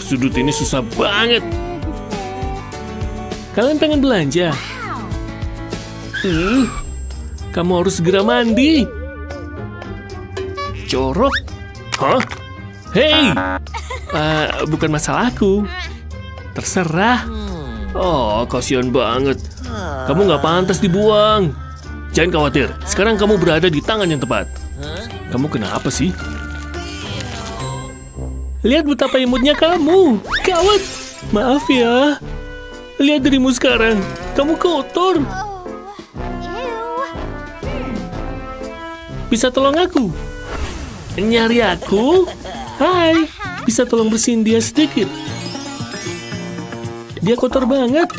Sudut ini susah banget. Kalian pengen belanja? Kamu harus segera mandi. Jorok. Hah? Hei! Bukan masalahku. Terserah. Oh, kasihan banget. Kamu nggak pantas dibuang. Jangan khawatir. Sekarang kamu berada di tangan yang tepat. Kamu kenapa sih? Lihat betapa imutnya kamu. Gawat. Maaf ya. Lihat dirimu sekarang. Kamu kotor. Bisa tolong aku? Nyari aku? Hai. Bisa tolong bersihin dia sedikit? Dia kotor banget.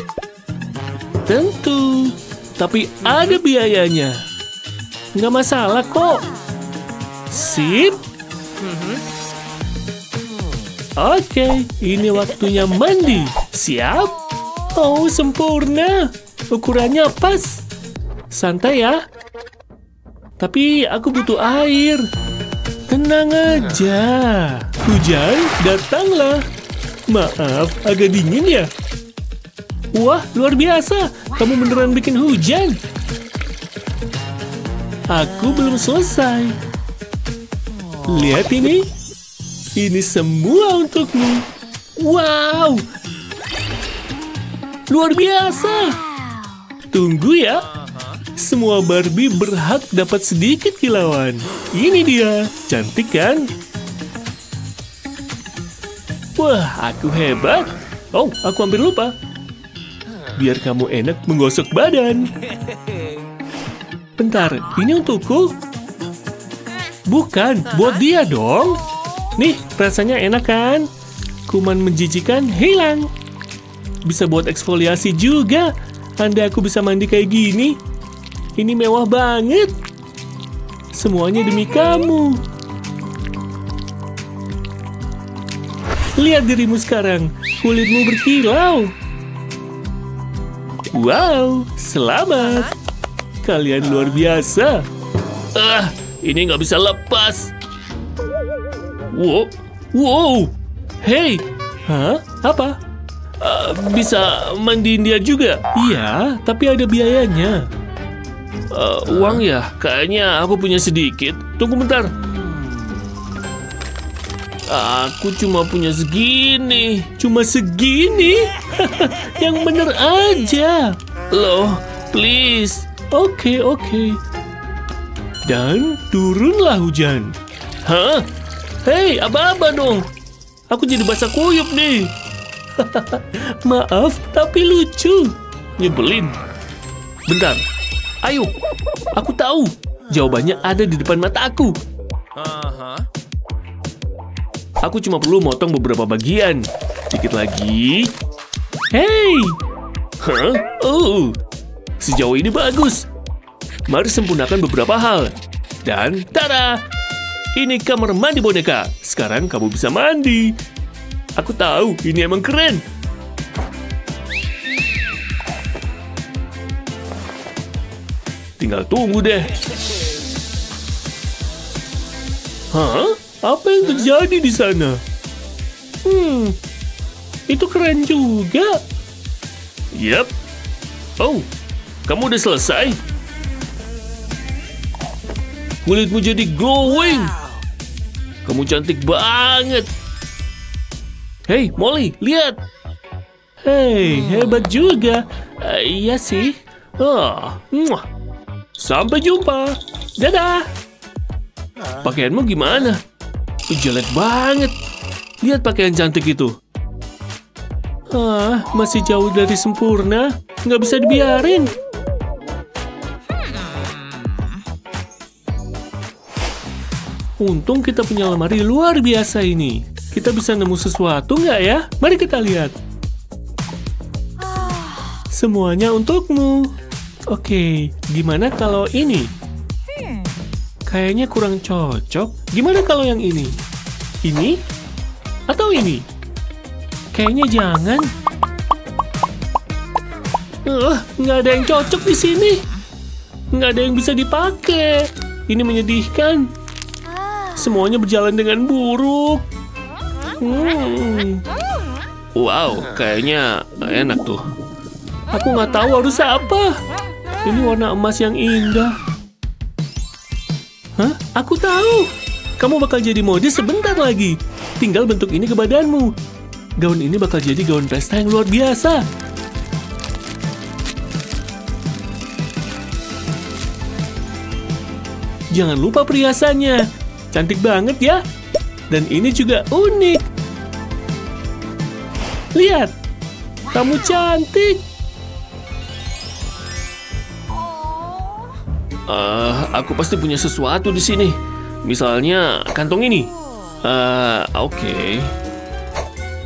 Tentu. Tapi ada biayanya. Nggak masalah kok. Sip. Oke, ini waktunya mandi. Siap? Oh, sempurna. Ukurannya pas. Santai ya. Tapi aku butuh air. Tenang aja. Hujan, datanglah. Maaf, agak dingin ya? Wah, luar biasa. Kamu beneran bikin hujan. Aku belum selesai. Lihat ini. Ini semua untukmu. Wow. Luar biasa. Tunggu ya. Semua Barbie berhak dapat sedikit kilauan. Ini dia. Cantik kan? Wah, aku hebat. Oh, aku hampir lupa. Biar kamu enak menggosok badan. Bentar, ini untukku? Bukan, buat dia dong. Nih, rasanya enak kan? Kuman menjijikan hilang. Bisa buat eksfoliasi juga. Andai aku bisa mandi kayak gini. Ini mewah banget. Semuanya demi kamu. Lihat dirimu sekarang. Kulitmu berkilau. Wow, selamat. Kalian luar biasa. Ini nggak bisa lepas. Wow. Hey. Hah? Apa? Bisa mandiin dia juga? Iya, tapi ada biayanya. Uang ya? Kayaknya aku punya sedikit. Tunggu bentar. Aku cuma punya segini. Cuma segini? Yang bener aja. Loh, please. Oke. Dan turunlah hujan. Hah? Hei, aba-aba dong. Aku jadi basah kuyup nih. Maaf, tapi lucu. Nyebelin. Bentar. Ayo. Aku tahu. Jawabannya ada di depan mata aku. Aku cuma perlu motong beberapa bagian. Dikit lagi. Hei. Hah? Oh. Sejauh ini bagus. Mari sempurnakan beberapa hal. Dan tada! Ini kamar mandi boneka. Sekarang kamu bisa mandi. Aku tahu, ini emang keren. Tinggal tunggu deh. Hah? Apa yang terjadi di sana? Itu keren juga. Yap. Oh, kamu udah selesai? Kulitmu jadi glowing. Kamu cantik banget. Hei, Molly, lihat. Hei, hebat juga. Iya sih. Sampai jumpa. Dadah. Pakaianmu gimana? Jelek banget. Lihat pakaian cantik itu. Masih jauh dari sempurna. Nggak bisa dibiarin. Untung kita punya lemari luar biasa ini. Kita bisa nemu sesuatu nggak ya? Mari kita lihat. Semuanya untukmu. Oke, gimana kalau ini? Kayaknya kurang cocok. Gimana kalau yang ini? Ini? Atau ini? Kayaknya jangan. Nggak ada yang cocok di sini. Nggak ada yang bisa dipakai. Ini menyedihkan. Semuanya berjalan dengan buruk. Wow, kayaknya enak tuh. Aku nggak tahu harus apa. Ini warna emas yang indah. Hah? Aku tahu. Kamu bakal jadi modis sebentar lagi. Tinggal bentuk ini ke badanmu. Gaun ini bakal jadi gaun pesta yang luar biasa. Jangan lupa perhiasannya. Cantik banget ya. Dan ini juga unik. Lihat. Kamu cantik. Aku pasti punya sesuatu di sini. Misalnya kantong ini. Oke.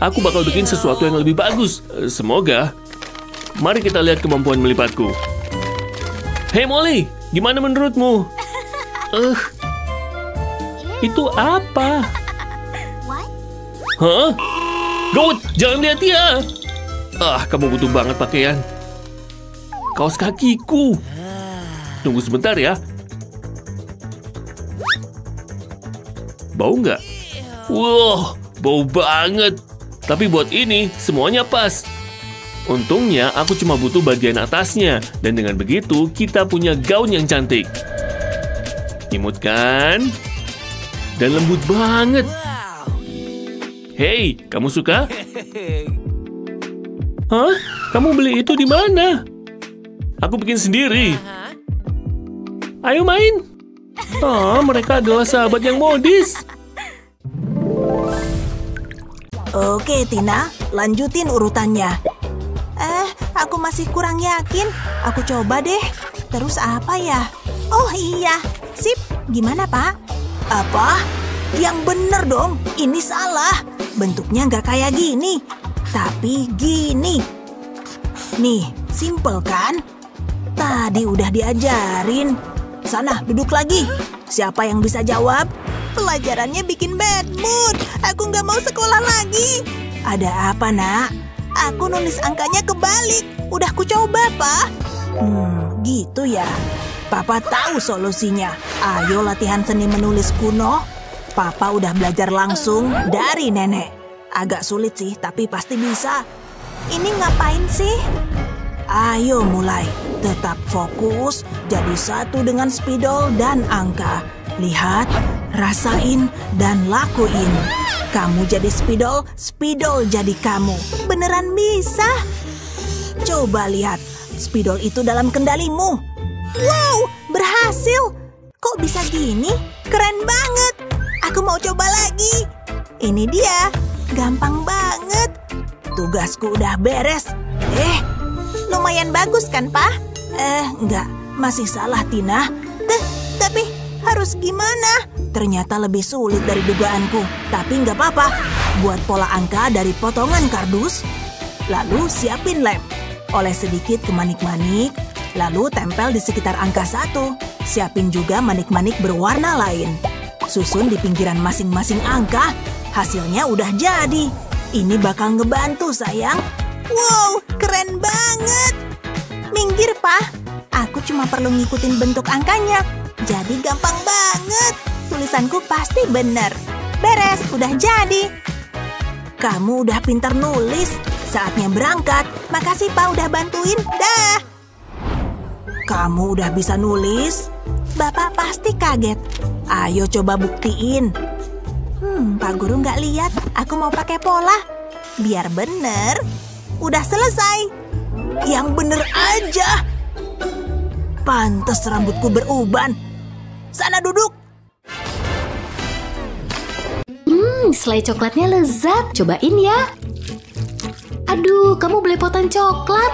Aku bakal bikin sesuatu yang lebih bagus. Semoga. Mari kita lihat kemampuan melipatku. Hey Molly, gimana menurutmu? Itu apa? Hah? Gawat, jangan lihat dia. Kamu butuh banget pakaian. Kaos kakiku. Tunggu sebentar ya. Bau nggak? Wow, bau banget. Tapi buat ini, semuanya pas. Untungnya, aku cuma butuh bagian atasnya. Dan dengan begitu, kita punya gaun yang cantik. Imut kan? Dan lembut banget. Hey, kamu suka? Hah? Kamu beli itu di mana? Aku bikin sendiri. Ayo main. Mereka adalah sahabat yang modis. Oke, Tina, lanjutin urutannya. Aku masih kurang yakin. Aku coba deh. Terus apa ya? Oh iya, sip. Gimana, Pak? Apa? Yang bener dong, ini salah. Bentuknya nggak kayak gini, tapi gini. Nih, simple kan? Tadi udah diajarin. Sana, duduk lagi. Siapa yang bisa jawab? Pelajarannya bikin bad mood. Aku nggak mau sekolah lagi. Ada apa, nak? Aku nulis angkanya kebalik. Udah ku coba, Pak. Gitu ya. Papa tahu solusinya. Ayo latihan seni menulis kuno. Papa udah belajar langsung dari nenek. Agak sulit sih, tapi pasti bisa. Ini ngapain sih? Ayo mulai. Tetap fokus, jadi satu dengan spidol dan angka. Lihat, rasain, dan lakuin. Kamu jadi spidol, spidol jadi kamu. Beneran bisa. Coba lihat, spidol itu dalam kendalimu. Wow, berhasil. Kok bisa gini? Keren banget. Aku mau coba lagi. Ini dia, gampang banget. Tugasku udah beres. Lumayan bagus kan, Pak? Enggak, masih salah, Tina. Tapi harus gimana? Ternyata lebih sulit dari dugaanku. Tapi nggak apa-apa. Buat pola angka dari potongan kardus. Lalu siapin lem. Oleh sedikit ke manik-manik. Lalu tempel di sekitar angka 1. Siapin juga manik-manik berwarna lain. Susun di pinggiran masing-masing angka. Hasilnya udah jadi. Ini bakal ngebantu, sayang. Wow, keren banget. Minggir, Pak. Aku cuma perlu ngikutin bentuk angkanya. Jadi gampang banget. Tulisanku pasti bener. Beres, udah jadi. Kamu udah pintar nulis. Saatnya berangkat. Makasih, Pak, udah bantuin. Dah. Kamu udah bisa nulis? Bapak pasti kaget. Ayo coba buktiin. Pak Guru nggak lihat. Aku mau pakai pola. Biar bener. Udah selesai. Yang bener aja. Pantes rambutku beruban. Sana duduk. Selai coklatnya lezat. Cobain ya. Aduh, kamu belepotan coklat.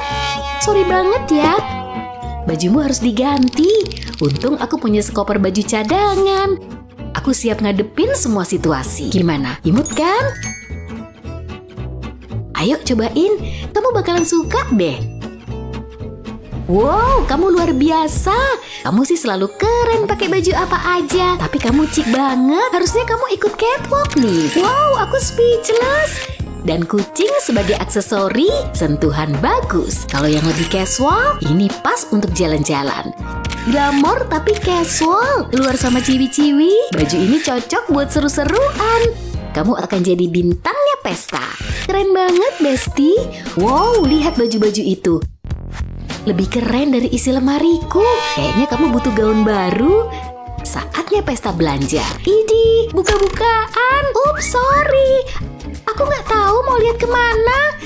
Sorry banget ya. Bajumu harus diganti. Untung aku punya sekoper baju cadangan. Aku siap ngadepin semua situasi. Gimana? Imut kan? Ayo cobain. Kamu bakalan suka deh. Wow, kamu luar biasa. Kamu sih selalu keren pakai baju apa aja. Tapi kamu cik banget. Harusnya kamu ikut catwalk nih. Wow, aku speechless. Dan kucing sebagai aksesori, sentuhan bagus. Kalau yang lebih casual, ini pas untuk jalan-jalan. Glamor tapi casual, keluar sama ciwi-ciwi. Baju ini cocok buat seru-seruan. kamu akan jadi bintangnya pesta. Keren banget, Besti. Wow, lihat baju-baju itu. Lebih keren dari isi lemariku. Kayaknya kamu butuh gaun baru. Saatnya pesta belanja. Idi, buka-bukaan. Ups, sorry. Aku nggak tahu mau lihat kemana.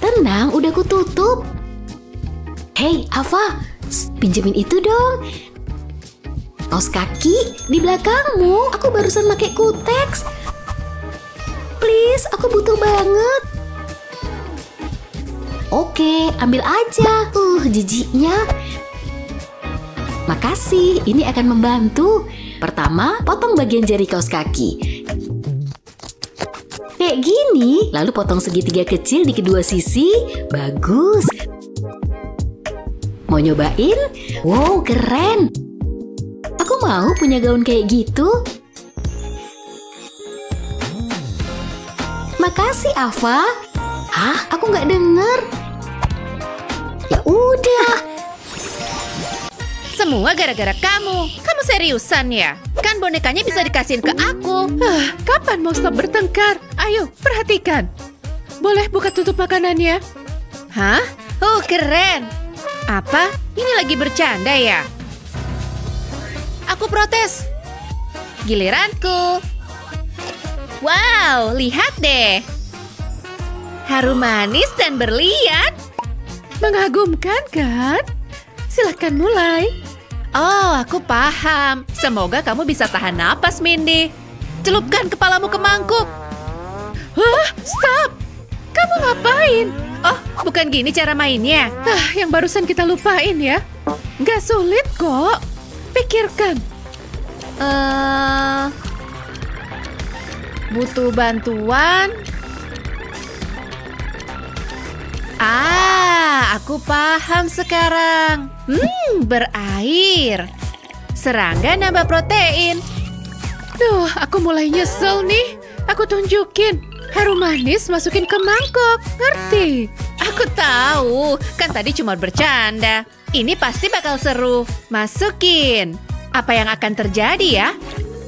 Tenang, udah ku tutup. Hei, Ava, pinjemin itu dong. Kaos kaki di belakangmu. Aku barusan pakai kutex. Please, aku butuh banget. Oke, ambil aja. Jijiknya. Makasih, ini akan membantu. Pertama, potong bagian jari kaos kaki. Kayak gini, lalu potong segitiga kecil di kedua sisi. Bagus. Mau nyobain? Wow, keren. Aku mau punya gaun kayak gitu. Makasih, Ava. Hah? Aku nggak denger. Ya udah. Semua gara-gara kamu. Kamu seriusan ya? Kan bonekanya bisa dikasihin ke aku. Kapan mau stop bertengkar? Ayo, perhatikan. Boleh buka tutup makanannya? Hah? Oh, keren. Apa? Ini lagi bercanda ya? Aku protes. Giliranku. Wow, lihat deh. Harum manis dan berlian. Mengagumkan kan? Silakan mulai. Oh, aku paham. Semoga kamu bisa tahan napas, Mindy. Celupkan kepalamu ke mangkuk. Hah? Stop! Kamu ngapain? Oh, bukan gini cara mainnya. Yang barusan kita lupain ya. Nggak sulit kok. Pikirkan. Butuh bantuan? Aku paham sekarang. Berair. Serangga nambah protein. Duh, aku mulai nyesel nih. Aku tunjukin. Harum manis masukin ke mangkok. Ngerti? Aku tahu. Kan tadi cuma bercanda. Ini pasti bakal seru. Masukin. Apa yang akan terjadi ya?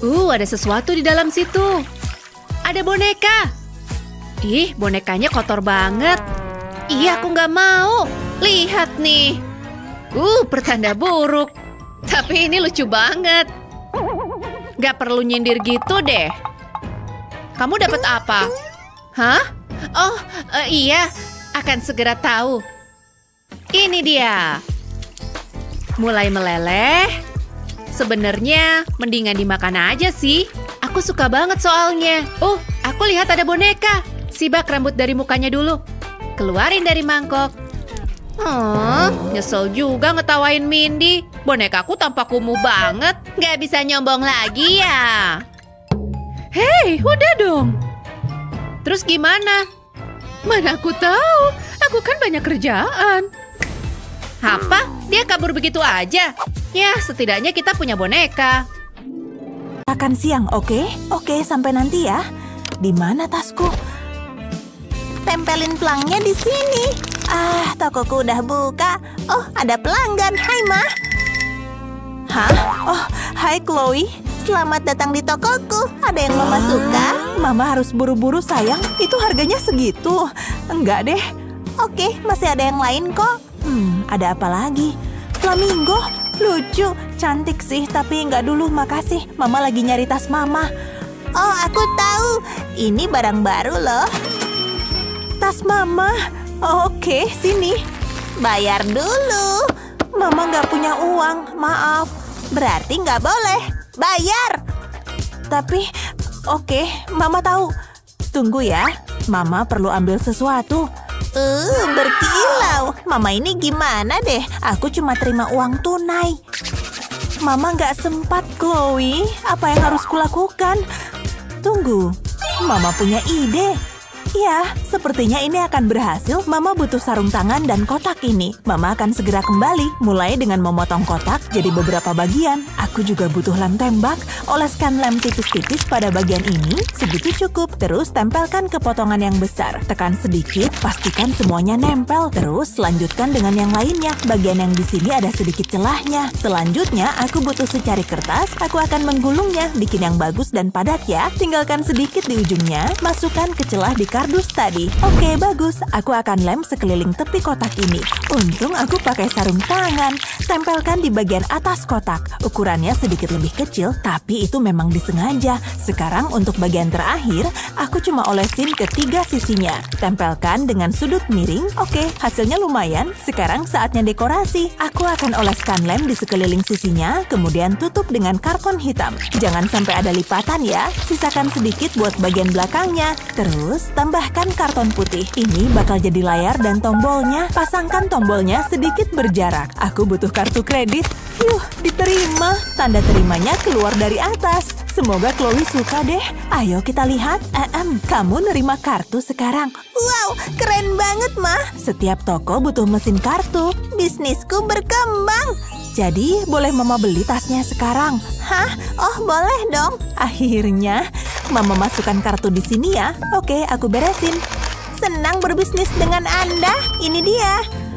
Ada sesuatu di dalam situ. Ada boneka. Ih, bonekanya kotor banget. Iya, aku nggak mau. Lihat nih. Pertanda buruk. Tapi ini lucu banget. Nggak perlu nyindir gitu deh. Kamu dapat apa? Hah? Oh, iya. Akan segera tahu. Ini dia. Mulai meleleh. Sebenarnya mendingan dimakan aja sih. Aku suka banget soalnya. Aku lihat ada boneka. Sibak rambut dari mukanya dulu. Keluarin dari mangkok. Nyesel juga ngetawain Mindy. Bonekaku tampak kumuh banget. Nggak bisa nyombong lagi ya. Hei, udah dong. Terus gimana? Mana aku tahu. Aku kan banyak kerjaan. Apa? Dia kabur begitu aja? Ya, setidaknya kita punya boneka. Makan siang, oke? Oke, sampai nanti ya. Di mana tasku? Tempelin pelangnya di sini. Tokoku udah buka. Oh, ada pelanggan. Hai, Ma. Hah? Oh, hai Chloe. Selamat datang di tokoku. Ada yang Mama suka? Mama harus buru-buru, sayang. Itu harganya segitu. Enggak deh. Oke, masih ada yang lain kok. Ada apa lagi? Flamingo. Lucu. Cantik sih, tapi enggak dulu, makasih. Mama lagi nyari tas Mama. Oh, aku tahu. Ini barang baru loh. Tas Mama. Oke, sini. Bayar dulu. Mama nggak punya uang, maaf. Berarti nggak boleh. Bayar. Tapi, oke, Mama tahu. Tunggu ya, Mama perlu ambil sesuatu. Berkilau. Mama ini gimana deh? Aku cuma terima uang tunai. Mama nggak sempat, Chloe. Apa yang harus kulakukan? Tunggu, Mama punya ide. Ya, sepertinya ini akan berhasil. Mama butuh sarung tangan dan kotak ini. Mama akan segera kembali, mulai dengan memotong kotak jadi beberapa bagian. Aku juga butuh lem tembak. Oleskan lem tipis-tipis pada bagian ini, segitu cukup. Terus tempelkan ke potongan yang besar. Tekan sedikit, pastikan semuanya nempel. Terus lanjutkan dengan yang lainnya. Bagian yang di sini ada sedikit celahnya. Selanjutnya, aku butuh secari kertas. Aku akan menggulungnya, bikin yang bagus dan padat ya. Tinggalkan sedikit di ujungnya, masukkan ke celah di kardus tadi. Oke, bagus. Aku akan lem sekeliling tepi kotak ini. Untung aku pakai sarung tangan. Tempelkan di bagian atas kotak. Ukurannya sedikit lebih kecil, tapi itu memang disengaja. Sekarang untuk bagian terakhir, aku cuma olesin ke 3 sisinya. Tempelkan dengan sudut miring. Oke, hasilnya lumayan. Sekarang saatnya dekorasi. Aku akan oleskan lem di sekeliling sisinya, kemudian tutup dengan karton hitam. Jangan sampai ada lipatan ya. Sisakan sedikit buat bagian belakangnya. Terus, tambahkan karton putih. Ini bakal jadi layar dan tombolnya. Pasangkan tombolnya sedikit berjarak. Aku butuh kartu kredit. Diterima. Tanda terimanya keluar dari atas. Semoga Chloe suka deh. Ayo kita lihat. Kamu nerima kartu sekarang. Wow, keren banget, Mah. Setiap toko butuh mesin kartu. Bisnisku berkembang. Jadi, boleh Mama beli tasnya sekarang? Hah? Oh, boleh dong. Akhirnya, Mama masukkan kartu di sini ya. Oke, aku beresin. Senang berbisnis dengan Anda. Ini dia.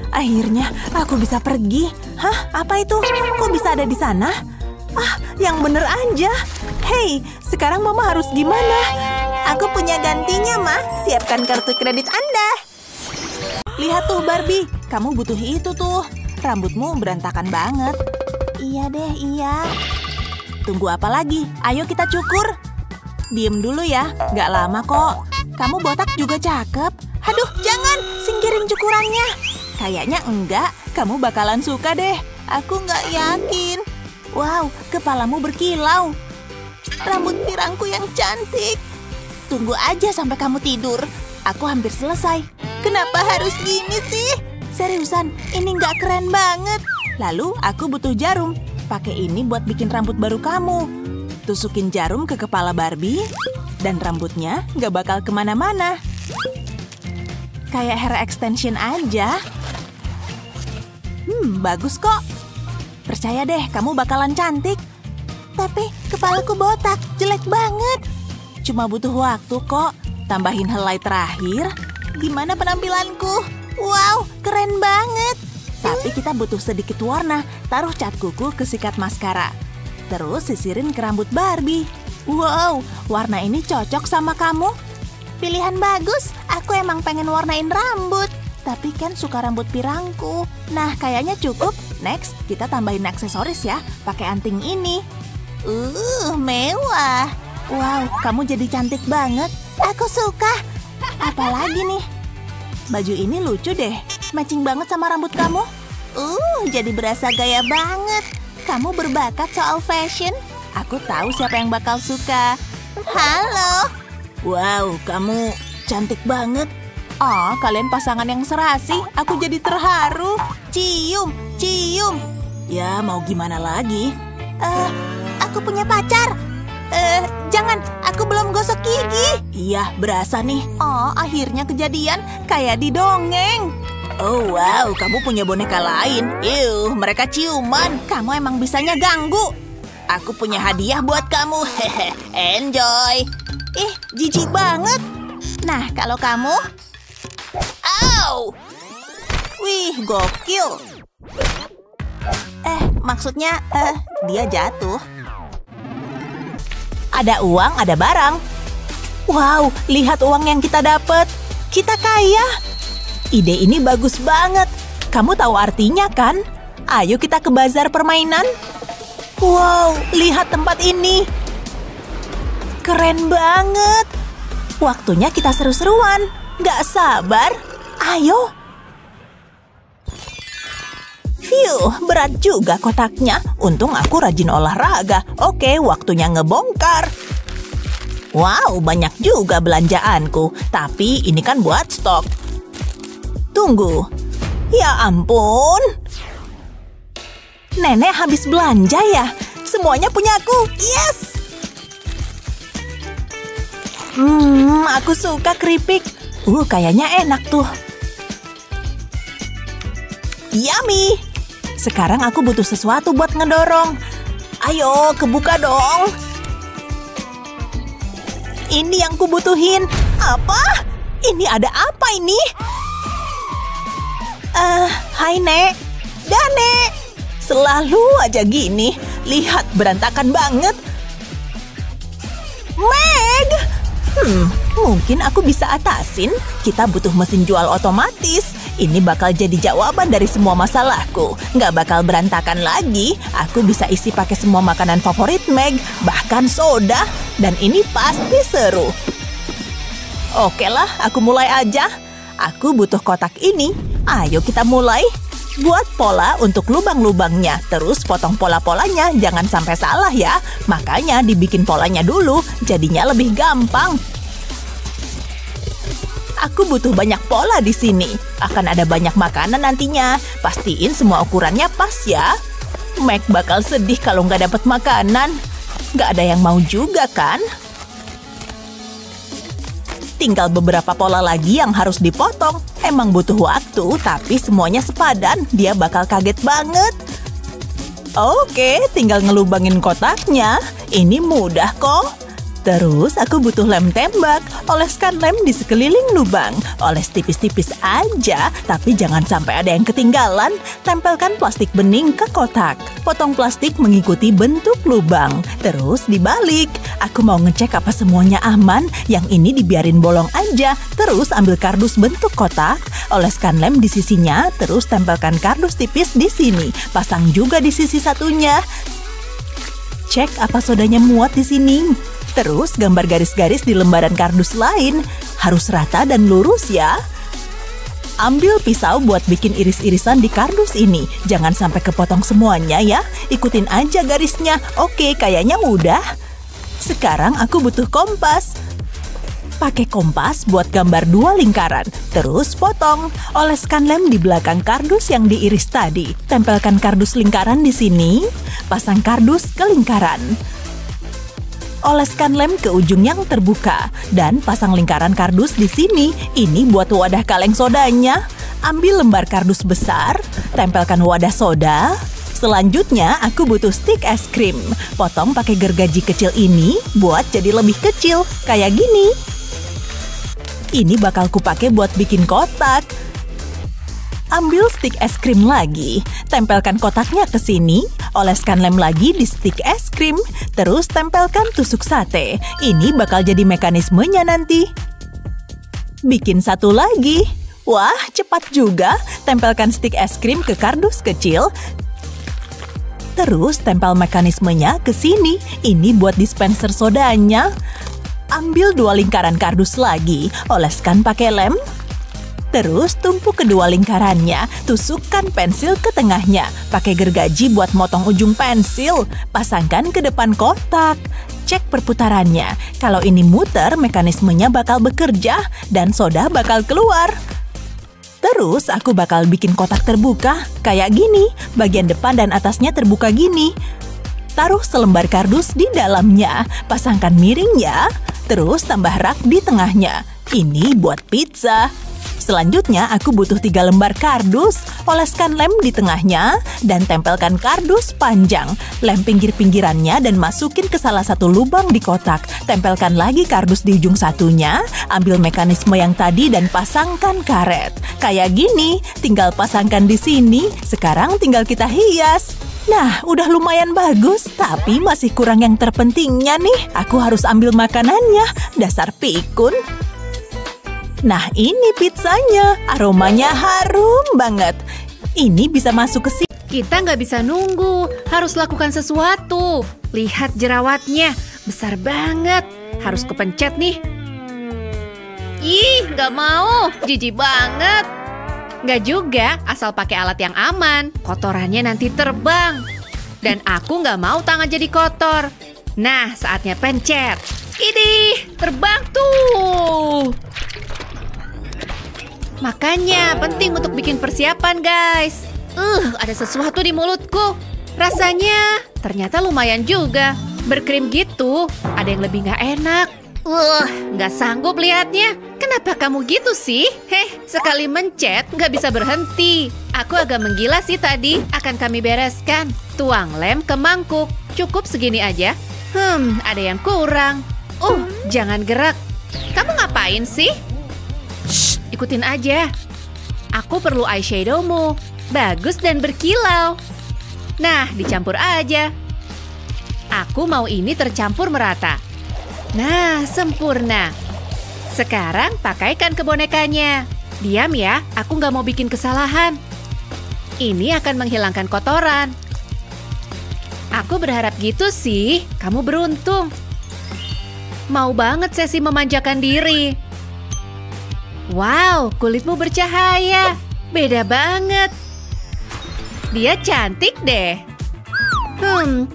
Akhirnya, aku bisa pergi. Hah? Apa itu? Kok bisa ada di sana? Yang bener aja. Hei, sekarang Mama harus gimana? Aku punya gantinya, Ma. Siapkan kartu kredit Anda. Lihat tuh, Barbie. Kamu butuh itu tuh. Rambutmu berantakan banget. Iya deh, iya. Tunggu apa lagi? Ayo kita cukur. Diem dulu ya, nggak lama kok. Kamu botak juga cakep. Aduh, jangan, singkirin cukurannya. Kayaknya enggak, kamu bakalan suka deh. Aku nggak yakin. Wow, kepalamu berkilau. Rambut pirangku yang cantik. Tunggu aja sampai kamu tidur. Aku hampir selesai. Kenapa harus gini sih? Seriusan, ini nggak keren banget. Lalu aku butuh jarum. Pakai ini buat bikin rambut baru kamu. Tusukin jarum ke kepala Barbie. Dan rambutnya nggak bakal kemana-mana. Kayak hair extension aja. Bagus kok. Percaya deh, kamu bakalan cantik. Tapi kepalaku botak, jelek banget. Cuma butuh waktu kok. Tambahin helai terakhir. Gimana penampilanku? Wow, keren banget. Tapi kita butuh sedikit warna. Taruh cat kuku ke sikat maskara. Terus sisirin ke rambut Barbie. Wow, warna ini cocok sama kamu. Pilihan bagus. Aku emang pengen warnain rambut. Tapi kan suka rambut pirangku. Nah, kayaknya cukup. Next, kita tambahin aksesoris ya. Pakai anting ini. Mewah. Wow, kamu jadi cantik banget. Aku suka. Apalagi nih? Baju ini lucu deh. Matching banget sama rambut kamu. Jadi berasa gaya banget. Kamu berbakat soal fashion. Aku tahu siapa yang bakal suka. Halo. Wow, kamu cantik banget. Kalian pasangan yang serasi. Aku jadi terharu. Cium, cium. Ya, mau gimana lagi? Aku punya pacar. Jangan, aku belum gosok gigi. Iya, berasa nih. Akhirnya kejadian. Kayak di dongeng. Oh, wow, kamu punya boneka lain. Mereka ciuman. Kamu emang bisanya ganggu. Aku punya hadiah buat kamu. Hehe, enjoy. Jijik banget. Nah, kalau kamu... Wih, gokil. Maksudnya, dia jatuh. Ada uang, ada barang. Wow, lihat uang yang kita dapat. Kita kaya. Ide ini bagus banget. Kamu tahu artinya kan? Ayo kita ke bazar permainan. Wow, lihat tempat ini. Keren banget. Waktunya kita seru-seruan. Gak sabar. Ayo. Berat juga kotaknya. Untung aku rajin olahraga. Oke, waktunya ngebongkar. Wow, banyak juga belanjaanku. Tapi ini kan buat stok. Tunggu. Ya ampun. Nenek habis belanja ya? Semuanya punya aku. Yes! Aku suka keripik. Kayaknya enak tuh. Yummy! Sekarang aku butuh sesuatu buat ngedorong. Ayo, kebuka dong. Ini yang kubutuhin. Apa? Ini ada apa ini? Hai Nek. Dane. Selalu aja gini. Lihat, berantakan banget. Meg! Mungkin aku bisa atasin. Kita butuh mesin jual otomatis. Ini bakal jadi jawaban dari semua masalahku. Nggak bakal berantakan lagi. Aku bisa isi pakai semua makanan favorit Meg, bahkan soda. Dan ini pasti seru. Oke lah, aku mulai aja. Aku butuh kotak ini. Ayo kita mulai. Buat pola untuk lubang-lubangnya. Terus potong pola-polanya, jangan sampai salah ya. Makanya dibikin polanya dulu, jadinya lebih gampang. Aku butuh banyak pola di sini. Akan ada banyak makanan nantinya. Pastiin semua ukurannya pas ya. Meg bakal sedih kalau nggak dapat makanan. Nggak ada yang mau juga kan? Tinggal beberapa pola lagi yang harus dipotong. Emang butuh waktu, tapi semuanya sepadan. Dia bakal kaget banget. Oke, tinggal ngelubangin kotaknya. Ini mudah kok. Terus aku butuh lem tembak. Oleskan lem di sekeliling lubang. Oles tipis-tipis aja, tapi jangan sampai ada yang ketinggalan. Tempelkan plastik bening ke kotak. Potong plastik mengikuti bentuk lubang. Terus dibalik. Aku mau ngecek apa semuanya aman. Yang ini dibiarin bolong aja. Terus ambil kardus bentuk kotak. Oleskan lem di sisinya. Terus tempelkan kardus tipis di sini. Pasang juga di sisi satunya. Cek apa sodanya muat di sini. Terus gambar garis-garis di lembaran kardus lain. Harus rata dan lurus ya. Ambil pisau buat bikin iris-irisan di kardus ini. Jangan sampai kepotong semuanya ya. Ikutin aja garisnya. Oke, kayaknya udah. Sekarang aku butuh kompas. Pakai kompas buat gambar 2 lingkaran. Terus potong. Oleskan lem di belakang kardus yang diiris tadi. Tempelkan kardus lingkaran di sini. Pasang kardus ke lingkaran. Oleskan lem ke ujung yang terbuka. Dan pasang lingkaran kardus di sini. Ini buat wadah kaleng sodanya. Ambil lembar kardus besar. Tempelkan wadah soda. Selanjutnya, aku butuh stik es krim. Potong pakai gergaji kecil ini buat jadi lebih kecil. Kayak gini. Ini bakal kupakai buat bikin kotak. Ambil stik es krim lagi. Tempelkan kotaknya ke sini. Oleskan lem lagi di stik es krim. Terus tempelkan tusuk sate. Ini bakal jadi mekanismenya nanti. Bikin satu lagi. Wah, cepat juga. Tempelkan stik es krim ke kardus kecil. Terus tempel mekanismenya ke sini. Ini buat dispenser sodanya. Ambil 2 lingkaran kardus lagi. Oleskan pakai lem. Terus tumpuk kedua lingkarannya. Tusukkan pensil ke tengahnya. Pakai gergaji buat motong ujung pensil. Pasangkan ke depan kotak. Cek perputarannya. Kalau ini muter, mekanismenya bakal bekerja. Dan soda bakal keluar. Terus aku bakal bikin kotak terbuka. Kayak gini. Bagian depan dan atasnya terbuka gini. Taruh selembar kardus di dalamnya. Pasangkan miring ya. Terus tambah rak di tengahnya. Ini buat pizza. Selanjutnya, aku butuh 3 lembar kardus. Oleskan lem di tengahnya dan tempelkan kardus panjang. Lem pinggir-pinggirannya dan masukin ke salah satu lubang di kotak. Tempelkan lagi kardus di ujung satunya. Ambil mekanisme yang tadi dan pasangkan karet. Kayak gini, tinggal pasangkan di sini. Sekarang tinggal kita hias. Nah, udah lumayan bagus, tapi masih kurang yang terpentingnya nih. Aku harus ambil makanannya. Dasar pikun. Nah, ini pizzanya. Aromanya harum banget. Ini bisa masuk ke sini. Kita nggak bisa nunggu. Harus lakukan sesuatu. Lihat jerawatnya. Besar banget. Harus kepencet nih. Ih, nggak mau. Jijik banget. Nggak juga, asal pakai alat yang aman. Kotorannya nanti terbang. Dan aku nggak mau tangan jadi kotor. Nah, saatnya pencet. Idih, terbang tuh. Makanya penting untuk bikin persiapan, guys. Ada sesuatu di mulutku. Rasanya ternyata lumayan juga. Berkrim gitu, ada yang lebih nggak enak. Nggak sanggup lihatnya. Kenapa kamu gitu sih? Sekali mencet nggak bisa berhenti. Aku agak menggila sih tadi. Akan kami bereskan. Tuang lem ke mangkuk. Cukup segini aja. Ada yang kurang. Jangan gerak. Kamu ngapain sih? Shh, ikutin aja. Aku perlu eyeshadowmu. Bagus dan berkilau. Nah, dicampur aja. Aku mau ini tercampur merata. Nah, sempurna. Sekarang pakaikan ke bonekanya. Diam ya, aku nggak mau bikin kesalahan. Ini akan menghilangkan kotoran. Aku berharap gitu sih, kamu beruntung. Mau banget sesi memanjakan diri. Wow, kulitmu bercahaya. Beda banget. Dia cantik deh.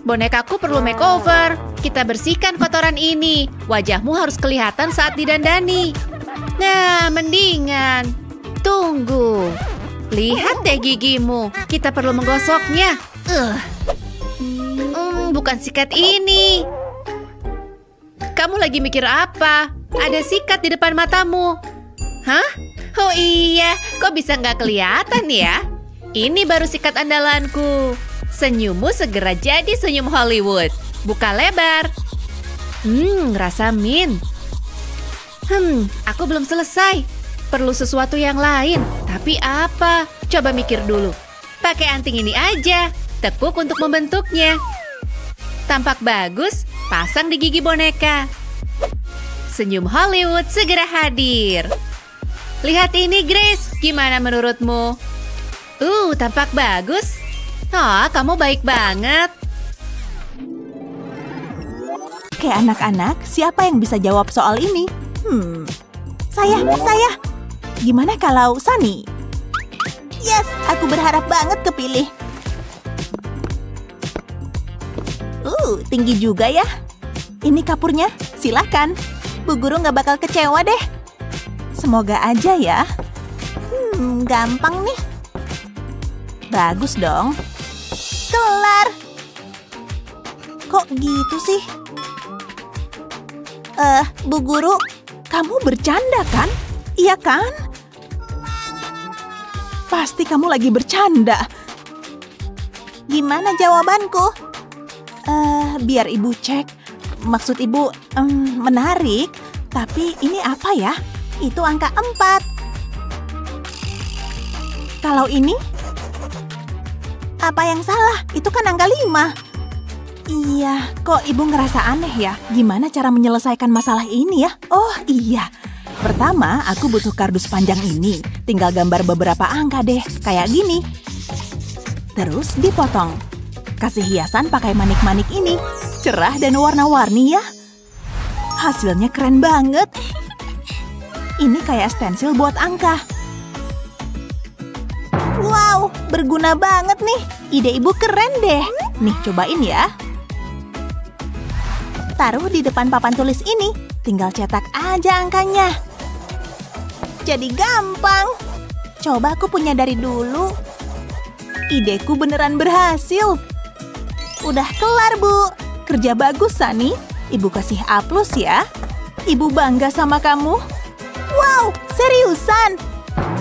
Bonekaku perlu makeover. Kita bersihkan kotoran ini. Wajahmu harus kelihatan saat didandani. Nah, mendingan. Tunggu. Lihat deh gigimu. Kita perlu menggosoknya. Bukan sikat ini. Kamu lagi mikir apa? Ada sikat di depan matamu. Hah? Oh iya, kok bisa nggak kelihatan ya? Ini baru sikat andalanku. Senyummu segera jadi senyum Hollywood. Buka lebar. Rasa mint. Aku belum selesai. Perlu sesuatu yang lain. Tapi apa? Coba mikir dulu. Pakai anting ini aja. Tekuk untuk membentuknya. Tampak bagus, pasang di gigi boneka. Senyum Hollywood segera hadir. Lihat ini, Grace. Gimana menurutmu? Tampak bagus. Kamu baik banget. Oke anak-anak, siapa yang bisa jawab soal ini? Saya. Gimana kalau Sunny? Yes, aku berharap banget kepilih. Tinggi juga ya. Ini kapurnya, silahkan. Bu Guru nggak bakal kecewa deh. Semoga aja ya. Gampang nih. Bagus dong. Kelar. Kok gitu sih? Bu Guru, kamu bercanda kan? Iya kan? Pasti kamu lagi bercanda. Gimana jawabanku? Biar ibu cek. Maksud ibu, menarik. Tapi ini apa ya? Itu angka 4. Kalau ini? Apa yang salah? Itu kan angka 5. Iya, kok ibu ngerasa aneh ya? Gimana cara menyelesaikan masalah ini ya? Oh iya. Pertama, aku butuh kardus panjang ini. Tinggal gambar beberapa angka deh, kayak gini. Terus dipotong. Kasih hiasan pakai manik-manik ini. Cerah dan warna-warni ya. Hasilnya keren banget. Ini kayak stensil buat angka. Wow, berguna banget nih. Ide ibu keren deh. Nih, cobain ya. Taruh di depan papan tulis ini. Tinggal cetak aja angkanya. Jadi gampang. Coba aku punya dari dulu. Ideku beneran berhasil. Udah kelar, Bu. Kerja bagus, Sunny. Ibu kasih A+ ya. Ibu bangga sama kamu. Wow, seriusan.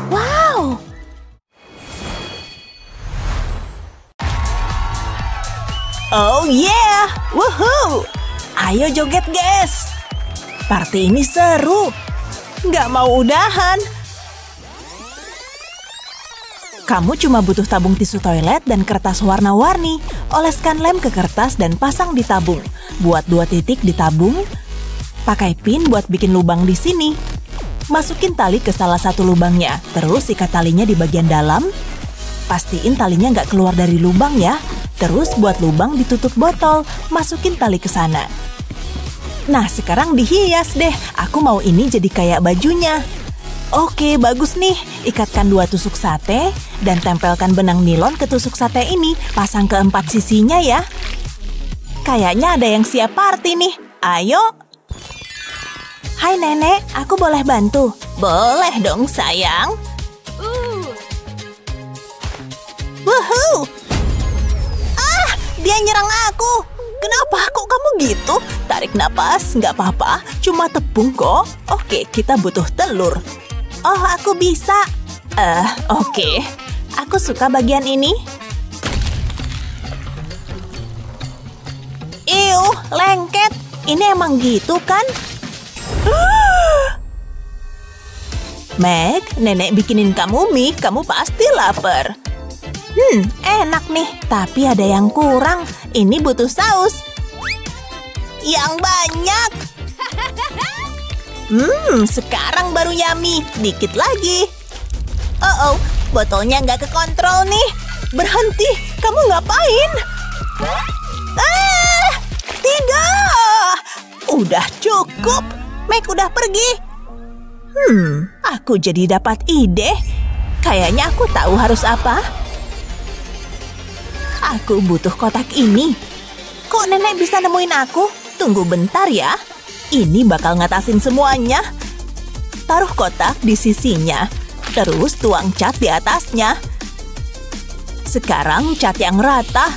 Wow. Oh yeah, woohoo. Ayo joget, guys. Party ini seru. Nggak mau udahan. Kamu cuma butuh tabung tisu toilet dan kertas warna-warni. Oleskan lem ke kertas dan pasang di tabung. Buat 2 titik di tabung. Pakai pin buat bikin lubang di sini. Masukin tali ke salah satu lubangnya. Terus ikat talinya di bagian dalam. Pastiin talinya nggak keluar dari lubang ya. Terus buat lubang ditutup botol. Masukin tali ke sana. Nah, sekarang dihias deh. Aku mau ini jadi kayak bajunya. Oke, bagus nih. Ikatkan 2 tusuk sate dan tempelkan benang nilon ke tusuk sate ini. Pasang ke 4 sisinya ya. Kayaknya ada yang siap party nih. Ayo. Hai nenek, aku boleh bantu? Boleh dong sayang. Woohoo! Dia nyerang aku. Kenapa kok kamu gitu? Tarik napas, nggak apa-apa. Cuma tepung kok. Oke, kita butuh telur. Oh, aku bisa. Oke. Aku suka bagian ini. Iuh, lengket. Ini emang gitu kan? Meg, nenek bikinin kamu mie, kamu pasti lapar. Enak nih, tapi ada yang kurang. Ini butuh saus. Yang banyak. Sekarang baru yummy. Dikit lagi. Oh, botolnya nggak kekontrol nih. Berhenti, kamu ngapain? Tidak. Udah cukup. Meg udah pergi. Aku jadi dapat ide. Kayaknya aku tahu harus apa. Aku butuh kotak ini. Kok nenek bisa nemuin aku? Tunggu bentar ya. Ini bakal ngatasin semuanya. Taruh kotak di sisinya. Terus tuang cat di atasnya. Sekarang cat yang rata.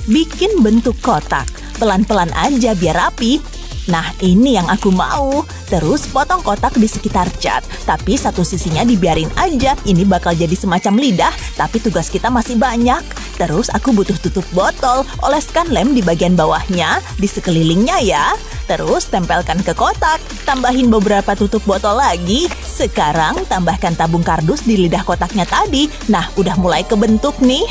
Bikin bentuk kotak. Pelan-pelan aja biar rapi. Nah, ini yang aku mau. Terus potong kotak di sekitar cat. Tapi satu sisinya dibiarin aja. Ini bakal jadi semacam lidah. Tapi tugas kita masih banyak. Terus aku butuh tutup botol. Oleskan lem di bagian bawahnya. Di sekelilingnya ya. Terus tempelkan ke kotak. Tambahin beberapa tutup botol lagi. Sekarang tambahkan tabung kardus di lidah kotaknya tadi. Nah, udah mulai kebentuk nih.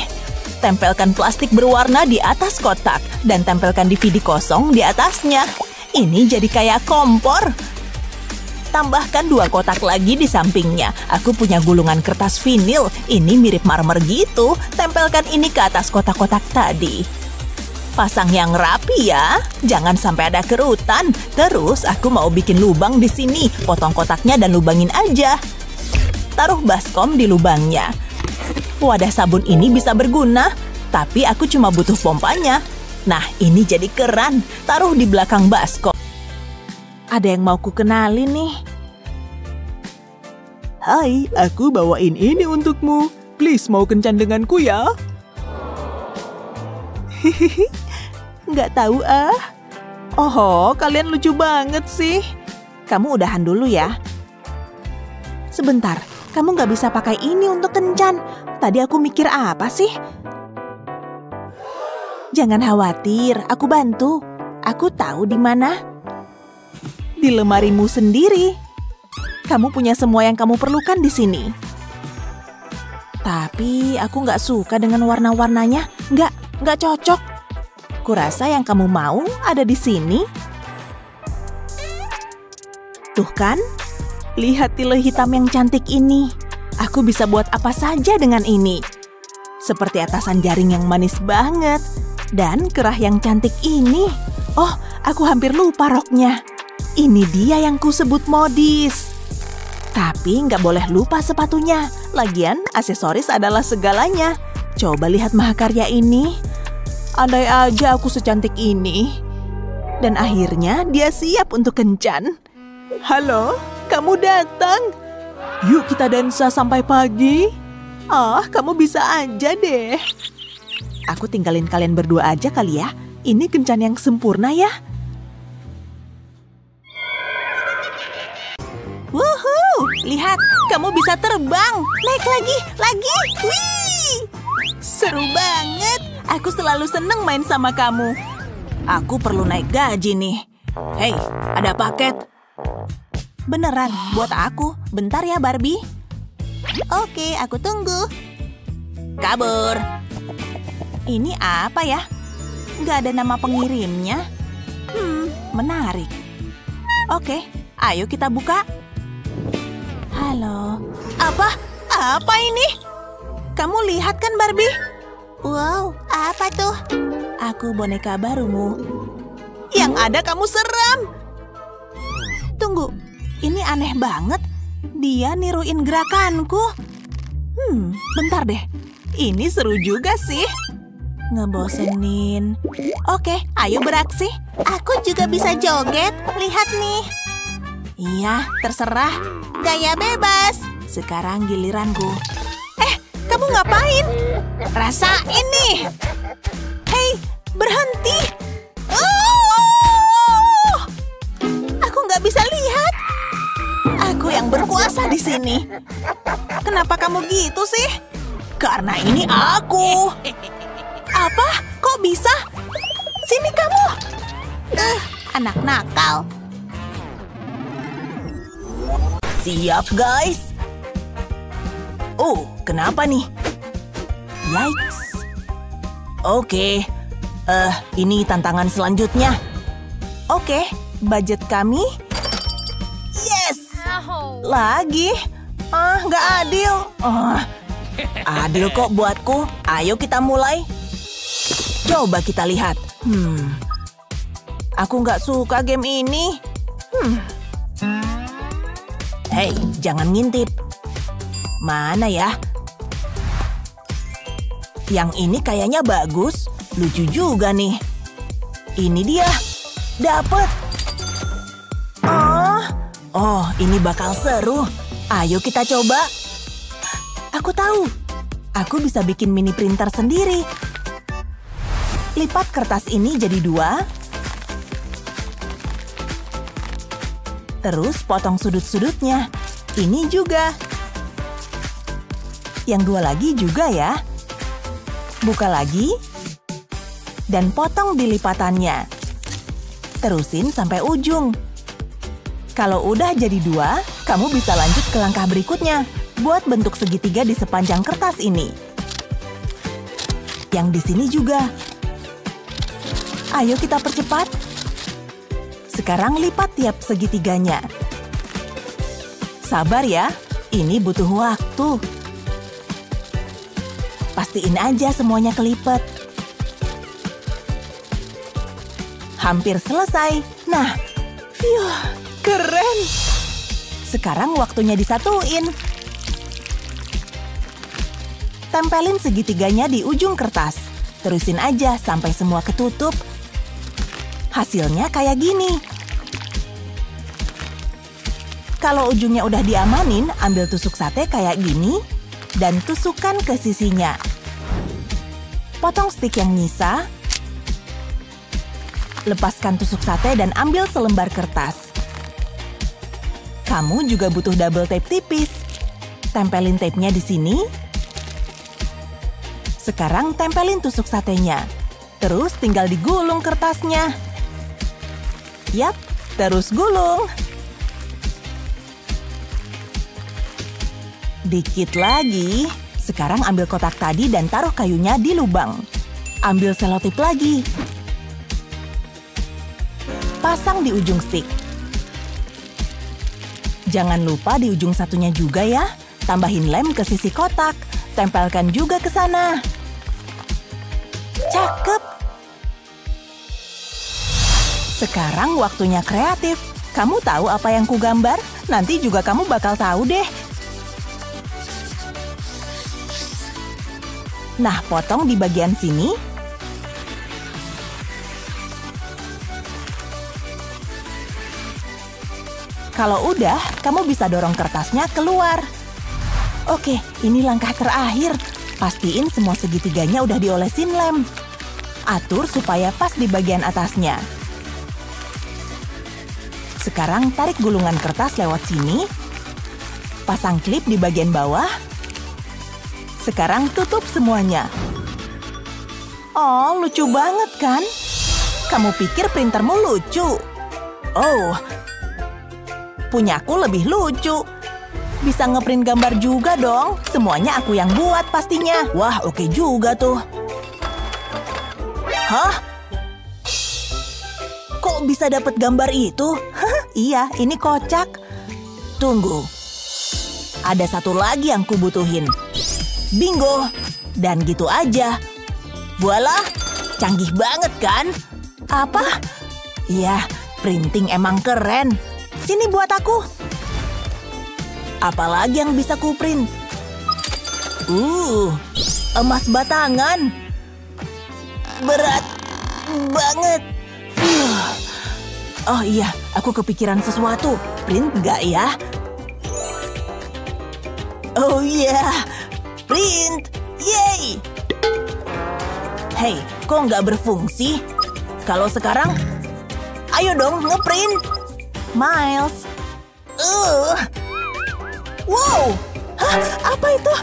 Tempelkan plastik berwarna di atas kotak. Dan tempelkan DVD kosong di atasnya. Ini jadi kayak kompor. Tambahkan 2 kotak lagi di sampingnya. Aku punya gulungan kertas vinil. Ini mirip marmer gitu. Tempelkan ini ke atas kotak-kotak tadi. Pasang yang rapi ya. Jangan sampai ada kerutan. Terus aku mau bikin lubang di sini. Potong kotaknya dan lubangin aja. Taruh baskom di lubangnya. Wadah sabun ini bisa berguna. Tapi aku cuma butuh pompanya. Nah, ini jadi keran. Taruh di belakang baskom. Ada yang mau ku kenalin nih. Hai, aku bawain ini untukmu. Please mau kencan denganku ya. Hihihi, nggak tahu ah. Oh, kalian lucu banget sih. Kamu udahan dulu ya. Sebentar, kamu nggak bisa pakai ini untuk kencan. Tadi aku mikir apa sih? Jangan khawatir, aku bantu. Aku tahu di mana. Di lemarimu sendiri. Kamu punya semua yang kamu perlukan di sini. Tapi aku nggak suka dengan warna-warnanya. Nggak cocok. Kurasa yang kamu mau ada di sini. Tuh kan? Lihat tirai hitam yang cantik ini. Aku bisa buat apa saja dengan ini. Seperti atasan jaring yang manis banget. Dan kerah yang cantik ini. Oh, aku hampir lupa roknya. Ini dia yang kusebut modis. Tapi nggak boleh lupa sepatunya. Lagian, aksesoris adalah segalanya. Coba lihat mahakarya ini. Andai aja aku secantik ini. Dan akhirnya dia siap untuk kencan. Halo, kamu datang? Yuk kita dansa sampai pagi. Kamu bisa aja deh. Aku tinggalin kalian berdua aja kali ya. Ini kencan yang sempurna ya. Wuhuu, lihat, kamu bisa terbang. Naik lagi. Wih, seru banget. Aku selalu seneng main sama kamu. Aku perlu naik gaji nih. Hei, ada paket. Beneran, buat aku. Bentar ya, Barbie. Oke, aku tunggu. Kabur. Ini apa ya? Nggak ada nama pengirimnya. Menarik. Oke, ayo kita buka. Halo. Apa ini? Kamu lihat kan, Barbie? Wow, apa tuh? Aku boneka barumu. Yang ada kamu seram. Tunggu, ini aneh banget. Dia niruin gerakanku. Bentar deh. Ini seru juga sih. Ngebosenin. Oke, ayo beraksi. Aku juga bisa joget. Lihat nih. Iya, terserah. Gaya bebas. Sekarang giliranku. Kamu ngapain? Rasain nih. Hei, Berhenti! Oh! Aku nggak bisa lihat. Aku yang berkuasa di sini. Kenapa kamu gitu sih? Karena ini aku. Apa? Kok bisa? Sini kamu. Anak nakal. Siap, guys. Oh, kenapa nih? Yikes. Oke. Ini tantangan selanjutnya. Oke, budget kami. Yes. Lagi. Nggak adil. Adil kok buatku. Ayo kita mulai. Coba kita lihat. Aku nggak suka game ini. Hei, jangan ngintip. Mana ya? Yang ini kayaknya bagus. Lucu juga nih. Ini dia. Dapet. Oh, ini bakal seru. Ayo kita coba. Aku tahu. Aku bisa bikin mini printer sendiri. Lipat kertas ini jadi 2. Terus potong sudut-sudutnya. Ini juga. Yang 2 lagi juga ya. Buka lagi. Dan potong di lipatannya. Terusin sampai ujung. Kalau udah jadi 2, kamu bisa lanjut ke langkah berikutnya. Buat bentuk segitiga di sepanjang kertas ini. Yang di sini juga. Ayo kita percepat. Sekarang lipat tiap segitiganya. Sabar ya, ini butuh waktu. Pastiin aja semuanya kelipet. Hampir selesai. Nah, keren. Sekarang waktunya disatuin. Tempelin segitiganya di ujung kertas. Terusin aja sampai semua ketutup. Hasilnya kayak gini. Kalau ujungnya udah diamanin, ambil tusuk sate kayak gini dan tusukkan ke sisinya. Potong stik yang nyisa. Lepaskan tusuk sate dan ambil selembar kertas. Kamu juga butuh double tape tipis. Tempelin tape-nya di sini. Sekarang tempelin tusuk satenya. Terus tinggal digulung kertasnya. Yap, terus gulung. Dikit lagi. Sekarang ambil kotak tadi dan taruh kayunya di lubang. Ambil selotip lagi. Pasang di ujung stik. Jangan lupa di ujung satunya juga ya. Tambahin lem ke sisi kotak. Tempelkan juga ke sana. Cakep. Sekarang waktunya kreatif. Kamu tahu apa yang kugambar? Nanti juga kamu bakal tahu deh. Nah, potong di bagian sini. Kalau udah, kamu bisa dorong kertasnya keluar. Oke, ini langkah terakhir. Pastiin semua segitiganya udah diolesin lem. Atur supaya pas di bagian atasnya. Sekarang tarik gulungan kertas lewat sini. Pasang klip di bagian bawah. Sekarang tutup semuanya. Oh, lucu banget kan? Kamu pikir printermu lucu? Oh, punyaku lebih lucu. Bisa ngeprint gambar juga dong. Semuanya aku yang buat pastinya. Wah, oke juga tuh. Hah? Kok bisa dapet gambar itu? Iya, ini kocak. Tunggu. Ada satu lagi yang kubutuhin. Bingo! Dan gitu aja. Voila! Canggih banget kan? Apa? Iya, printing emang keren. Sini buat aku. Apalagi yang bisa kuprint? Emas batangan. Berat banget. Oh iya, aku kepikiran sesuatu. Print nggak ya? Oh iya, print. Yeay! Hei, kok nggak berfungsi? Kalau sekarang, ayo dong ngeprint. Miles. Wow, hah, apa itu?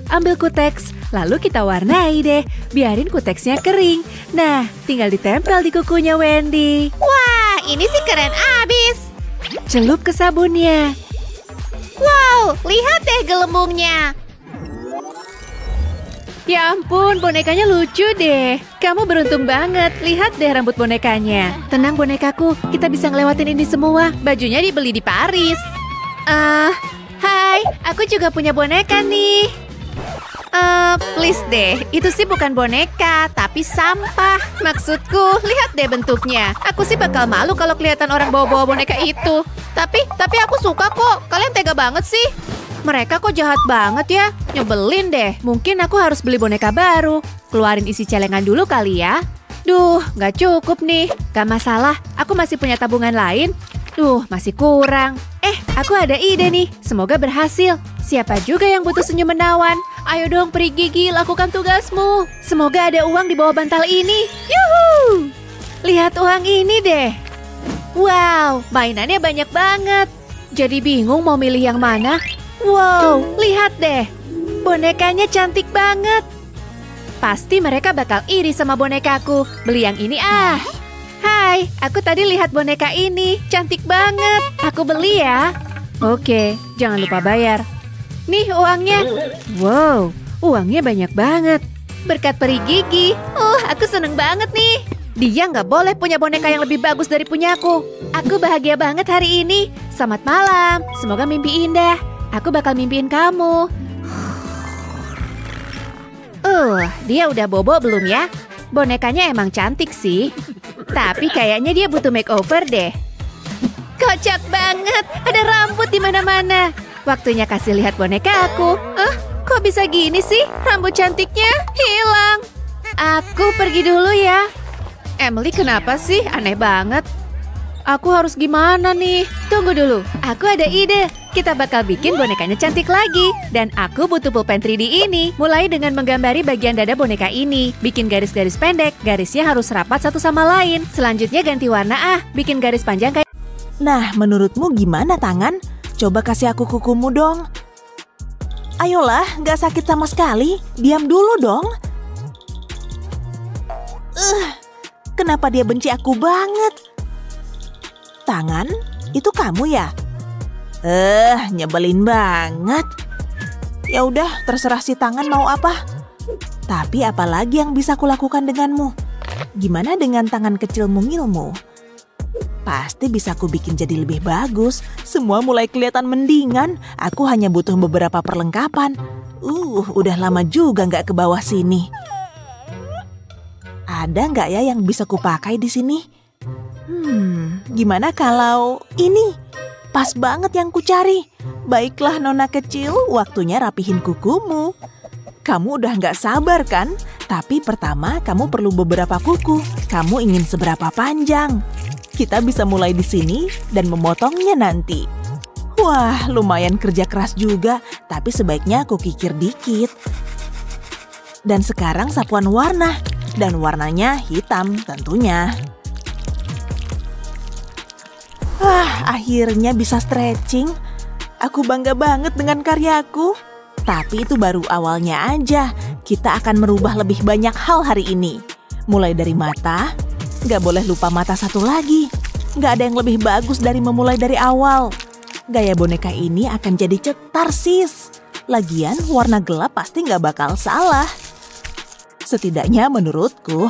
Ambil kuteks, lalu kita warnai deh. Biarin kuteksnya kering. Nah, tinggal ditempel di kukunya Wendy. Wah, ini sih keren abis. Celup ke sabunnya. Wow, lihat deh gelembungnya. Ya ampun, bonekanya lucu deh. Kamu beruntung banget. Lihat deh rambut bonekanya. Tenang bonekaku, kita bisa ngelewatin ini semua. Bajunya dibeli di Paris. Hai, aku juga punya boneka nih. Please deh, itu sih bukan boneka, tapi sampah. Maksudku, lihat deh bentuknya. Aku sih bakal malu kalau kelihatan orang bawa-bawa boneka itu. Tapi aku suka kok. Kalian tega banget sih. Mereka kok jahat banget ya. Nyebelin deh. Mungkin aku harus beli boneka baru. Keluarin isi celengan dulu kali ya. Duh, nggak cukup nih. Gak masalah, aku masih punya tabungan lain. Duh, masih kurang. Aku ada ide nih. Semoga berhasil. Siapa juga yang butuh senyum menawan? Ayo dong, peri gigi, lakukan tugasmu. Semoga ada uang di bawah bantal ini. Yuhu! Lihat uang ini deh. Wow, mainannya banyak banget. Jadi bingung mau milih yang mana. Wow, lihat deh. Bonekanya cantik banget. Pasti mereka bakal iri sama bonekaku. Beli yang ini ah. Hai, aku tadi lihat boneka ini. Cantik banget. Aku beli ya. Oke, jangan lupa bayar. Nih uangnya. Wow, uangnya banyak banget. Berkat peri gigi. Aku seneng banget nih. Dia nggak boleh punya boneka yang lebih bagus dari punyaku. Aku bahagia banget hari ini. Selamat malam. Semoga mimpi indah. Aku bakal mimpiin kamu. Dia udah bobo belum ya? Bonekanya emang cantik sih. Tapi kayaknya dia butuh makeover deh. Kocak banget. Ada rambut di mana-mana. Waktunya kasih lihat boneka aku. Kok bisa gini sih? Rambut cantiknya hilang. Aku pergi dulu ya. Emily kenapa sih? Aneh banget. Aku harus gimana nih? Tunggu dulu. Aku ada ide. Kita bakal bikin bonekanya cantik lagi. Dan aku butuh pulpen 3D ini. Mulai dengan menggambari bagian dada boneka ini. Bikin garis-garis pendek. Garisnya harus rapat satu sama lain. Selanjutnya ganti warna bikin garis panjang kayak... Nah, menurutmu gimana tangan? Coba kasih aku kukumu dong. Ayolah, nggak sakit sama sekali. Diam dulu dong. Kenapa dia benci aku banget? Tangan, itu kamu ya? Nyebelin banget. Ya udah, terserah si tangan mau apa. Tapi apalagi yang bisa kulakukan denganmu? Gimana dengan tangan kecil mungilmu? Pasti bisa aku bikin jadi lebih bagus. Semua mulai kelihatan mendingan. Aku hanya butuh beberapa perlengkapan. Udah lama juga nggak ke bawah sini. Ada nggak ya yang bisa kupakai di sini? Gimana kalau ini? Pas banget yang kucari. Baiklah nona kecil, waktunya rapihin kukumu. Kamu udah nggak sabar kan? Tapi pertama kamu perlu beberapa kuku. Kamu ingin seberapa panjang? Kita bisa mulai di sini dan memotongnya nanti. Wah, lumayan kerja keras juga, tapi sebaiknya aku kikir dikit. Dan sekarang sapuan warna, dan warnanya hitam tentunya. Akhirnya bisa stretching. Aku bangga banget dengan karyaku. Tapi itu baru awalnya aja. Kita akan merubah lebih banyak hal hari ini. Mulai dari mata. Gak boleh lupa mata satu lagi. Gak ada yang lebih bagus dari memulai dari awal. Gaya boneka ini akan jadi cetar sis. Lagian warna gelap pasti gak bakal salah. Setidaknya menurutku.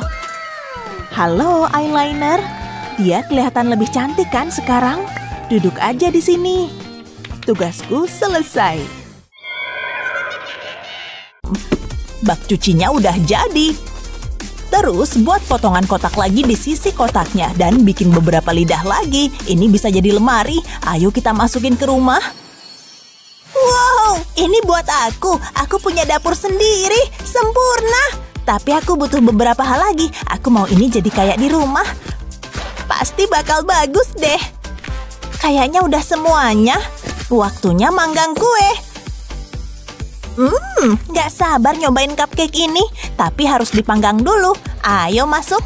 Halo eyeliner. Dia kelihatan lebih cantik kan sekarang? Duduk aja di sini. Tugasku selesai. Bak cucinya udah jadi. Terus buat potongan kotak lagi di sisi kotaknya dan bikin beberapa lidah lagi. Ini bisa jadi lemari. Ayo kita masukin ke rumah. Wow, ini buat aku. Aku punya dapur sendiri. Sempurna. Tapi aku butuh beberapa hal lagi. Aku mau ini jadi kayak di rumah. Pasti bakal bagus deh. Kayaknya udah semuanya. Waktunya manggang kue. Nggak sabar nyobain cupcake ini. Tapi harus dipanggang dulu. Ayo masuk.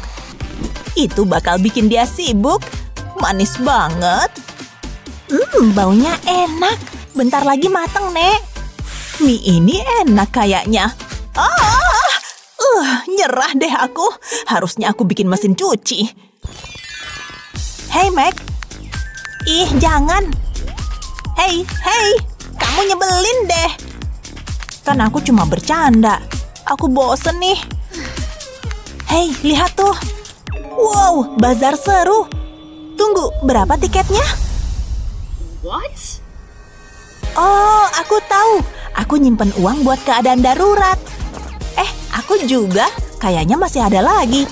Itu bakal bikin dia sibuk. Manis banget. Baunya enak. Bentar lagi mateng, Nek. Mie ini enak kayaknya. Nyerah deh aku. Harusnya aku bikin mesin cuci. Hei, Mac. Ih, jangan. Hei. Kamu nyebelin deh. Kan aku cuma bercanda. Aku bosen nih. Hei, lihat tuh. Wow, bazar seru. Tunggu, berapa tiketnya? What? Oh, aku tahu. Aku nyimpen uang buat keadaan darurat. Aku juga. Kayaknya masih ada lagi.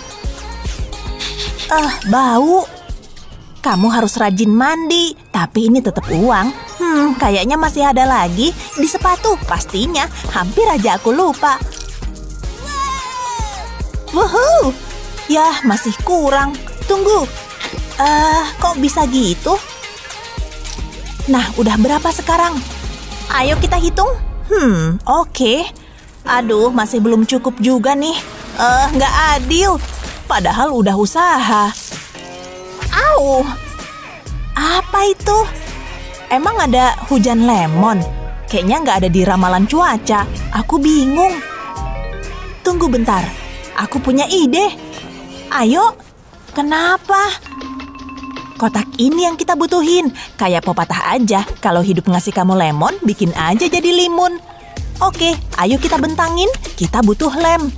Bau. Kamu harus rajin mandi. Tapi ini tetap uang. Kayaknya masih ada lagi. Di sepatu, pastinya. Hampir aja aku lupa. Wuhuu. Yah, masih kurang. Tunggu. Kok bisa gitu? Nah, udah berapa sekarang? Ayo kita hitung. Oke. Aduh, masih belum cukup juga nih. Nggak adil. Padahal udah usaha. Au. Apa itu? Emang ada hujan lemon? Kayaknya nggak ada di ramalan cuaca. Aku bingung. Tunggu bentar. Aku punya ide. Ayo. Kenapa? Kotak ini yang kita butuhin. Kayak pepatah aja. Kalau hidup ngasih kamu lemon, bikin aja jadi limun. Oke, ayo kita bentangin. Kita butuh lem.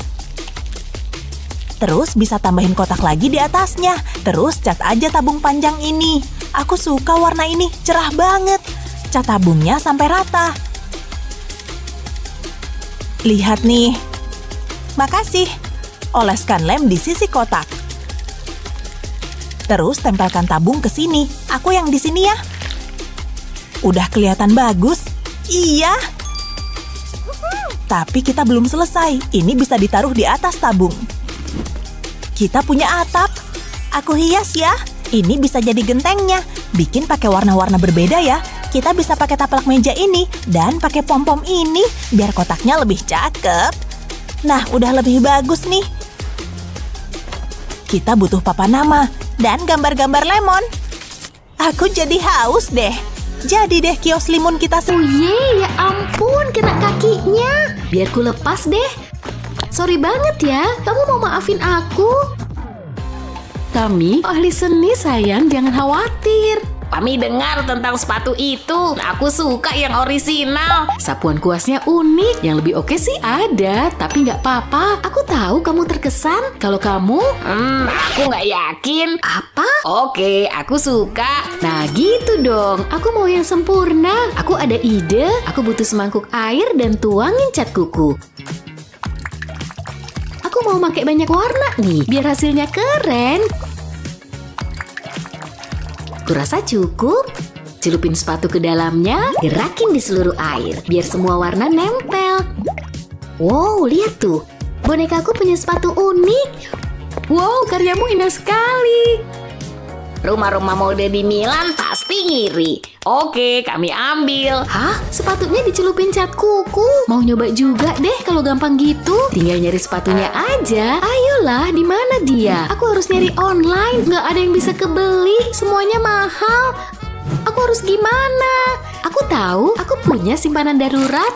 Terus bisa tambahin kotak lagi di atasnya. Terus cat aja tabung panjang ini. Aku suka warna ini, cerah banget. Cat tabungnya sampai rata. Lihat nih. Makasih. Oleskan lem di sisi kotak. Terus tempelkan tabung ke sini. Aku yang di sini ya. Udah kelihatan bagus. Iya. Tapi kita belum selesai. Ini bisa ditaruh di atas tabung. Kita punya atap. Aku hias ya. Ini bisa jadi gentengnya. Bikin pakai warna-warna berbeda ya. Kita bisa pakai taplak meja ini. Dan pakai pom-pom ini. Biar kotaknya lebih cakep. Nah, udah lebih bagus nih. Kita butuh papan nama. Dan gambar-gambar lemon. Aku jadi haus deh. Jadi deh kios limun kita Ye, ya ampun, kena kakinya. Biar ku lepas deh. Sorry banget ya, kamu mau maafin aku? Kami ahli seni sayang, jangan khawatir. Kami dengar tentang sepatu itu. Aku suka yang orisinal. Sapuan kuasnya unik. Yang lebih oke sih ada, tapi nggak apa-apa. Aku tahu kamu terkesan. Kalau kamu, aku nggak yakin. Apa? Oke, aku suka. Nah gitu dong. Aku mau yang sempurna. Aku ada ide. Aku butuh semangkuk air dan tuangin cat kuku. Aku mau pakai banyak warna nih, biar hasilnya keren. Kurasa cukup. Celupin sepatu ke dalamnya, gerakin di seluruh air, biar semua warna nempel. Wow, lihat tuh. Bonekaku punya sepatu unik. Wow, karyamu indah sekali. Rumah-rumah mode di Milan pasti ngiri. Oke, kami ambil. Hah? Sepatunya dicelupin cat kuku. Mau nyoba juga deh kalau gampang gitu. Tinggal nyari sepatunya aja. Ayolah, di mana dia? Aku harus nyari online. Nggak ada yang bisa kebeli. Semuanya mahal. Aku harus gimana? Aku tahu, aku punya simpanan darurat.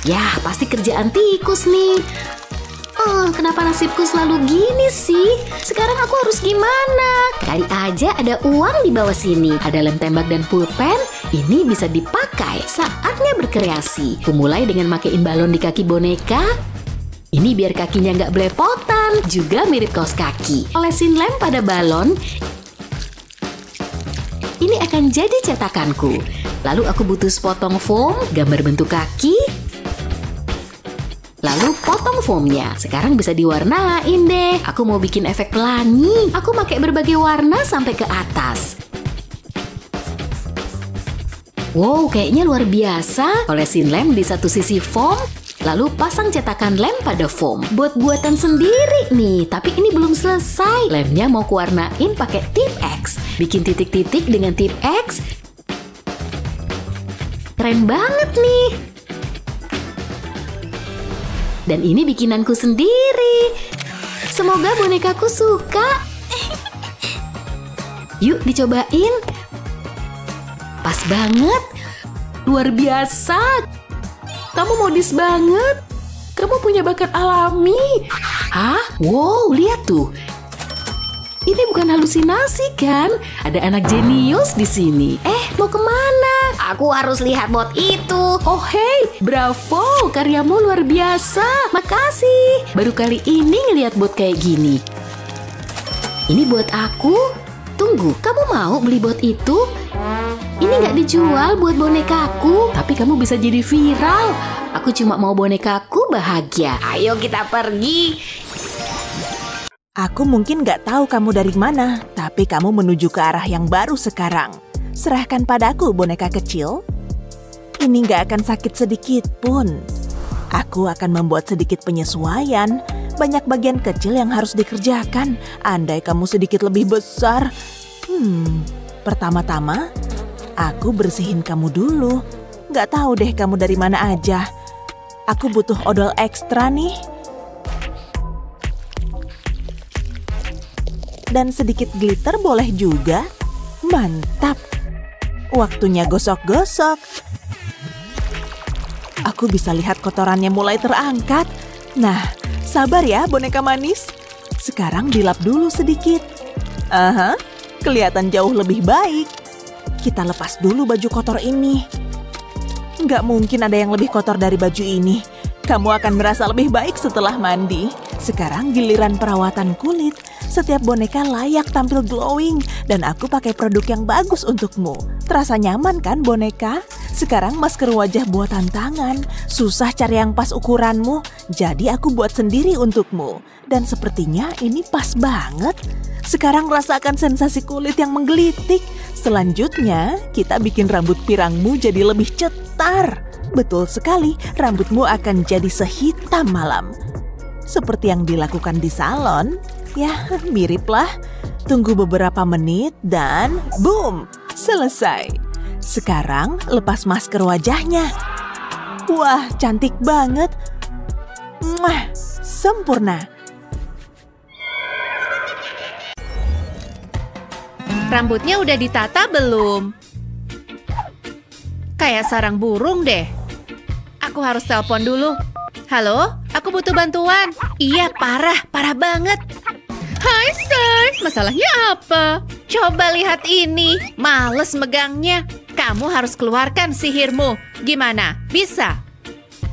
Yah, pasti kerjaan tikus nih. Kenapa nasibku selalu gini sih? Sekarang aku harus gimana? Kali aja ada uang di bawah sini. Ada lem tembak dan pulpen. Ini bisa dipakai. Saatnya berkreasi. Kumulai dengan makein balon di kaki boneka. Ini biar kakinya nggak belepotan. Juga mirip kaos kaki. Olesin lem pada balon. Ini akan jadi cetakanku. Lalu aku butuh sepotong foam, gambar bentuk kaki. Lalu potong foamnya. Sekarang bisa diwarnain deh. Aku mau bikin efek pelangi. Aku pakai berbagai warna sampai ke atas. Wow, kayaknya luar biasa. Olesin lem di satu sisi foam. Lalu pasang cetakan lem pada foam. Buat-buatan sendiri nih. Tapi ini belum selesai. Lemnya mau kuwarnain pakai tip X. Bikin titik-titik dengan tip X. Keren banget nih. Dan ini bikinanku sendiri. Semoga bonekaku suka. Yuk dicobain. Pas banget. Luar biasa. Kamu modis banget. Kamu punya bakat alami. Hah? Wow, lihat tuh. Ini bukan halusinasi kan? Ada anak jenius di sini. Mau kemana? Aku harus lihat bot itu. Oh hey, bravo, karyamu luar biasa. Makasih. Baru kali ini ngeliat bot kayak gini. Ini buat aku. Tunggu, kamu mau beli bot itu? Ini nggak dijual buat bonekaku, tapi kamu bisa jadi viral. Aku cuma mau bonekaku bahagia. Ayo kita pergi. Aku mungkin nggak tahu kamu dari mana, tapi kamu menuju ke arah yang baru sekarang. Serahkan padaku, boneka kecil. Ini nggak akan sakit sedikit pun. Aku akan membuat sedikit penyesuaian. Banyak bagian kecil yang harus dikerjakan. Andai kamu sedikit lebih besar. Pertama-tama, aku bersihin kamu dulu. Nggak tahu deh kamu dari mana aja. Aku butuh odol ekstra nih. Dan sedikit glitter boleh juga. Mantap. Waktunya gosok-gosok. Aku bisa lihat kotorannya mulai terangkat. Nah, sabar ya boneka manis. Sekarang dilap dulu sedikit. Kelihatan jauh lebih baik. Kita lepas dulu baju kotor ini. Nggak mungkin ada yang lebih kotor dari baju ini. Kamu akan merasa lebih baik setelah mandi. Sekarang giliran perawatan kulit. Setiap boneka layak tampil glowing. Dan aku pakai produk yang bagus untukmu. Terasa nyaman kan boneka? Sekarang masker wajah buatan tangan. Susah cari yang pas ukuranmu. Jadi aku buat sendiri untukmu. Dan sepertinya ini pas banget. Sekarang rasakan sensasi kulit yang menggelitik. Selanjutnya, kita bikin rambut pirangmu jadi lebih cetar. Betul sekali, rambutmu akan jadi sehitam malam. Seperti yang dilakukan di salon. Ya, miriplah. Tunggu beberapa menit dan boom, selesai. Sekarang lepas masker wajahnya. Wah, cantik banget. Mwah, sempurna. Rambutnya udah ditata belum? Kayak sarang burung deh. Aku harus telepon dulu. Halo, aku butuh bantuan. Iya, parah banget. Hai, Say. Masalahnya apa? Coba lihat ini. Males megangnya. Kamu harus keluarkan sihirmu. Gimana? Bisa?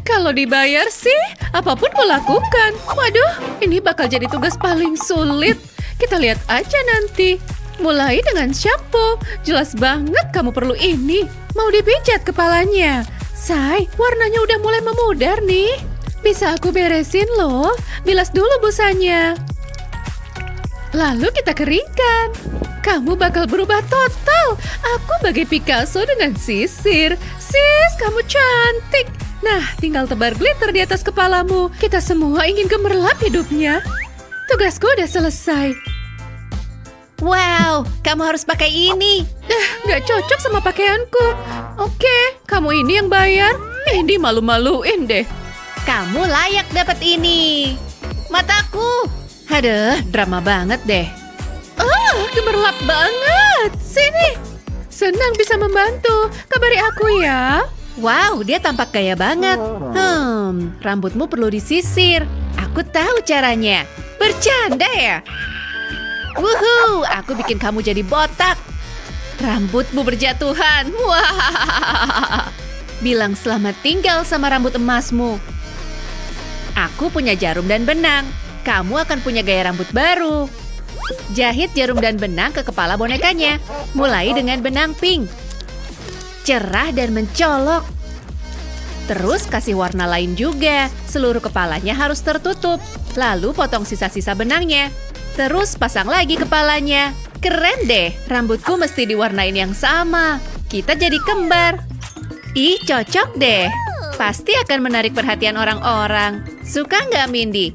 Kalau dibayar sih, apapun melakukan. Waduh, ini bakal jadi tugas paling sulit. Kita lihat aja nanti. Mulai dengan shampoo. Jelas banget kamu perlu ini. Mau dipijat kepalanya. Say, warnanya udah mulai memudar nih. Bisa aku beresin loh. Bilas dulu busanya. Lalu kita keringkan. Kamu bakal berubah total. Aku bagai Picasso dengan sisir. Sis, kamu cantik. Nah, tinggal tebar glitter di atas kepalamu. Kita semua ingin gemerlap hidupnya. Tugasku udah selesai. Wow, kamu harus pakai ini. Nggak cocok sama pakaianku. Oke, kamu ini yang bayar. Ini malu-maluin deh. Kamu layak dapat ini. Mataku. Aduh, drama banget deh. Gemerlap banget. Sini. Senang bisa membantu. Kabari aku ya. Wow, dia tampak gaya banget. Rambutmu perlu disisir. Aku tahu caranya. Bercanda ya? Wuhu, aku bikin kamu jadi botak. Rambutmu berjatuhan. Wah. Bilang selamat tinggal sama rambut emasmu. Aku punya jarum dan benang. Kamu akan punya gaya rambut baru. Jahit jarum dan benang ke kepala bonekanya. Mulai dengan benang pink. Cerah dan mencolok. Terus kasih warna lain juga. Seluruh kepalanya harus tertutup. Lalu potong sisa-sisa benangnya. Terus pasang lagi kepalanya. Keren deh, rambutku mesti diwarnain yang sama. Kita jadi kembar. Ih, cocok deh. Pasti akan menarik perhatian orang-orang. Suka nggak, Mindy?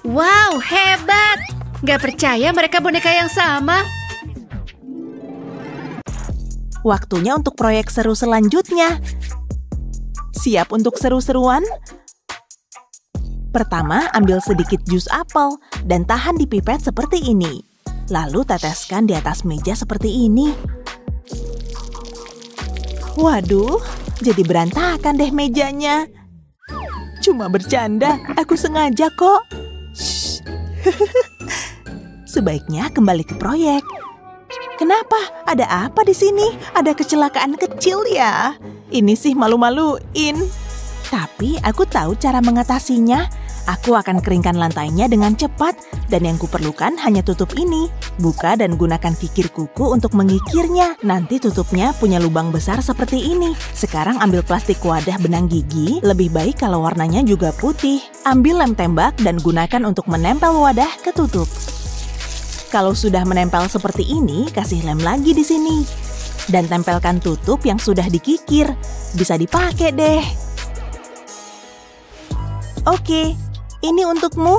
Wow, hebat! Nggak percaya mereka boneka yang sama. Waktunya untuk proyek seru selanjutnya. Siap untuk seru-seruan? Pertama, ambil sedikit jus apel dan tahan di pipet seperti ini. Lalu teteskan di atas meja seperti ini. Waduh, jadi berantakan deh mejanya. Cuma bercanda, aku sengaja kok. Shh. Sebaiknya kembali ke proyek. Kenapa? Ada apa di sini? Ada kecelakaan kecil ya? Ini sih malu-maluin. Tapi aku tahu cara mengatasinya. Aku akan keringkan lantainya dengan cepat. Dan yang kuperlukan hanya tutup ini. Buka dan gunakan kikir kuku untuk mengikirnya. Nanti tutupnya punya lubang besar seperti ini. Sekarang ambil plastik wadah benang gigi. Lebih baik kalau warnanya juga putih. Ambil lem tembak dan gunakan untuk menempel wadah ke tutup. Kalau sudah menempel seperti ini, kasih lem lagi di sini. Dan tempelkan tutup yang sudah dikikir. Bisa dipakai deh. Oke, ini untukmu.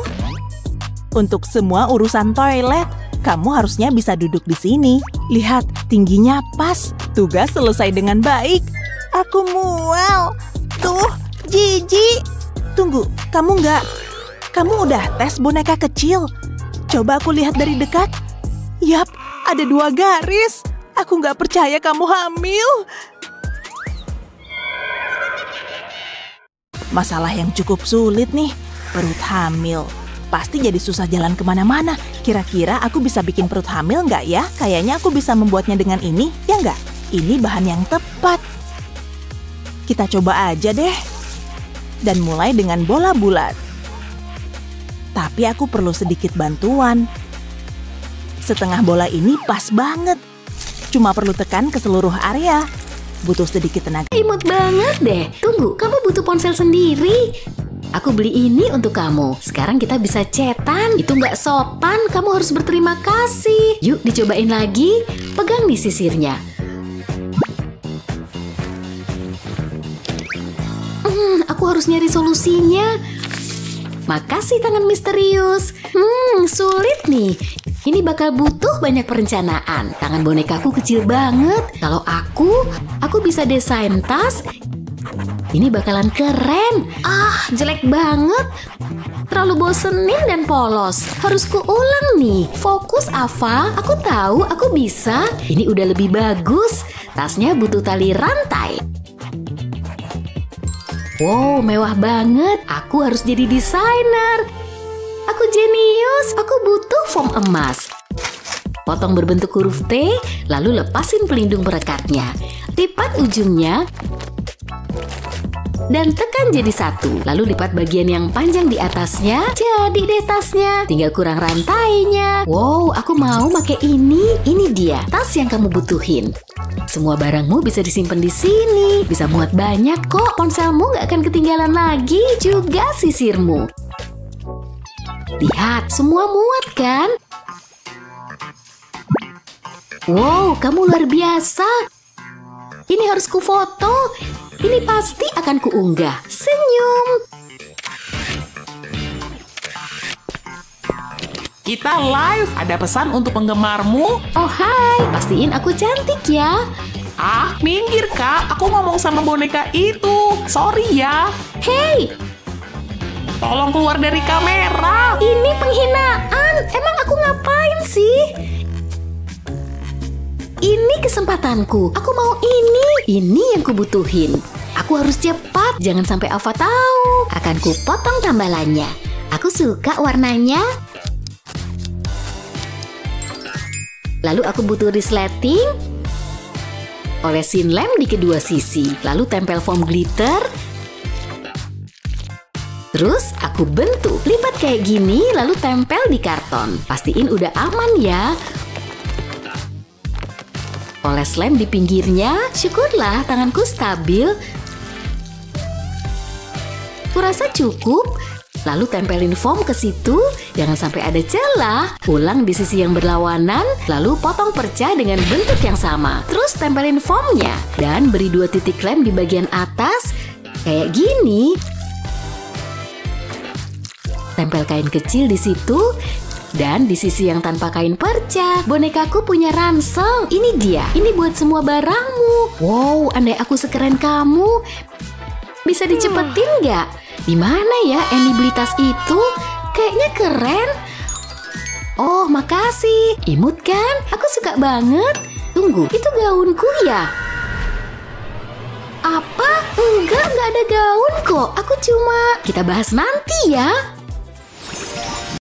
Untuk semua urusan toilet, kamu harusnya bisa duduk di sini. Lihat, tingginya pas. Tugas selesai dengan baik. Aku mual. Tuh, jijik. Tunggu, kamu udah tes boneka kecil? Coba aku lihat dari dekat. Yap, ada 2 garis. Aku nggak percaya kamu hamil. Masalah yang cukup sulit nih, perut hamil. Pasti jadi susah jalan kemana-mana. Kira-kira aku bisa bikin perut hamil nggak ya? Kayaknya aku bisa membuatnya dengan ini, ya nggak? Ini bahan yang tepat. Kita coba aja deh. Dan mulai dengan bola bulat. Tapi aku perlu sedikit bantuan. Setengah bola ini pas banget. Cuma perlu tekan ke seluruh area. Butuh sedikit tenaga. Imut banget deh. Tunggu, kamu butuh ponsel sendiri. Aku beli ini untuk kamu. Sekarang kita bisa chatan. Itu nggak sopan, kamu harus berterima kasih. Yuk dicobain lagi. Pegang nih sisirnya. Aku harus nyari solusinya. Makasih tangan misterius. Sulit nih. Ini bakal butuh banyak perencanaan. Tangan bonekaku kecil banget. Kalau aku bisa desain tas. Ini bakalan keren. Jelek banget. Terlalu bosenin dan polos. Harus kuulang nih. Fokus, Ava. Aku tahu, aku bisa. Ini udah lebih bagus. Tasnya butuh tali rantai. Wow, mewah banget. Aku harus jadi desainer. Aku jenius. Aku butuh foam emas. Potong berbentuk huruf T, lalu lepasin pelindung perekatnya. Lipat ujungnya. Dan tekan jadi satu. Lalu lipat bagian yang panjang di atasnya. Jadi deh tasnya. Tinggal kurang rantainya. Wow, aku mau pakai ini. Ini dia, tas yang kamu butuhin. Semua barangmu bisa disimpan di sini. Bisa muat banyak kok. Ponselmu nggak akan ketinggalan lagi. Juga sisirmu. Lihat, semua muat kan? Wow, kamu luar biasa. Ini harus kufoto. Ini pasti akan kuunggah. Senyum. Kita live, ada pesan untuk penggemarmu. Oh hai, pastiin aku cantik ya. Minggir kak, aku ngomong sama boneka itu. Sorry ya. Hei, Tolong keluar dari kamera. ini penghinaan. Emang aku ngapain sih? Ini kesempatanku. Aku mau ini. Ini yang kubutuhin. Aku harus cepat. Jangan sampai Ava tahu. Akan kupotong tambalannya. Aku suka warnanya. Lalu aku butuh resleting. Olesin lem di kedua sisi. Lalu tempel foam glitter. Terus aku bentuk. Lipat kayak gini lalu tempel di karton. Pastiin udah aman ya. Oles lem di pinggirnya. Syukurlah tanganku stabil. Kurasa cukup. Lalu tempelin foam ke situ. Jangan sampai ada celah. Ulang di sisi yang berlawanan. Lalu potong perca dengan bentuk yang sama. Terus tempelin foamnya. Dan beri 2 titik lem di bagian atas. Kayak gini. Tempel kain kecil di situ. Dan di sisi yang tanpa kain perca, bonekaku punya ransel. Ini dia, ini buat semua barangmu. Wow, andai aku sekeren kamu. Bisa dicepetin nggak? Di mana ya Annie beli tas itu? Kayaknya keren. Oh, makasih. Imut kan? Aku suka banget. Tunggu, itu gaunku ya? Apa? Enggak ada gaun kok. Aku cuma... Kita bahas nanti ya.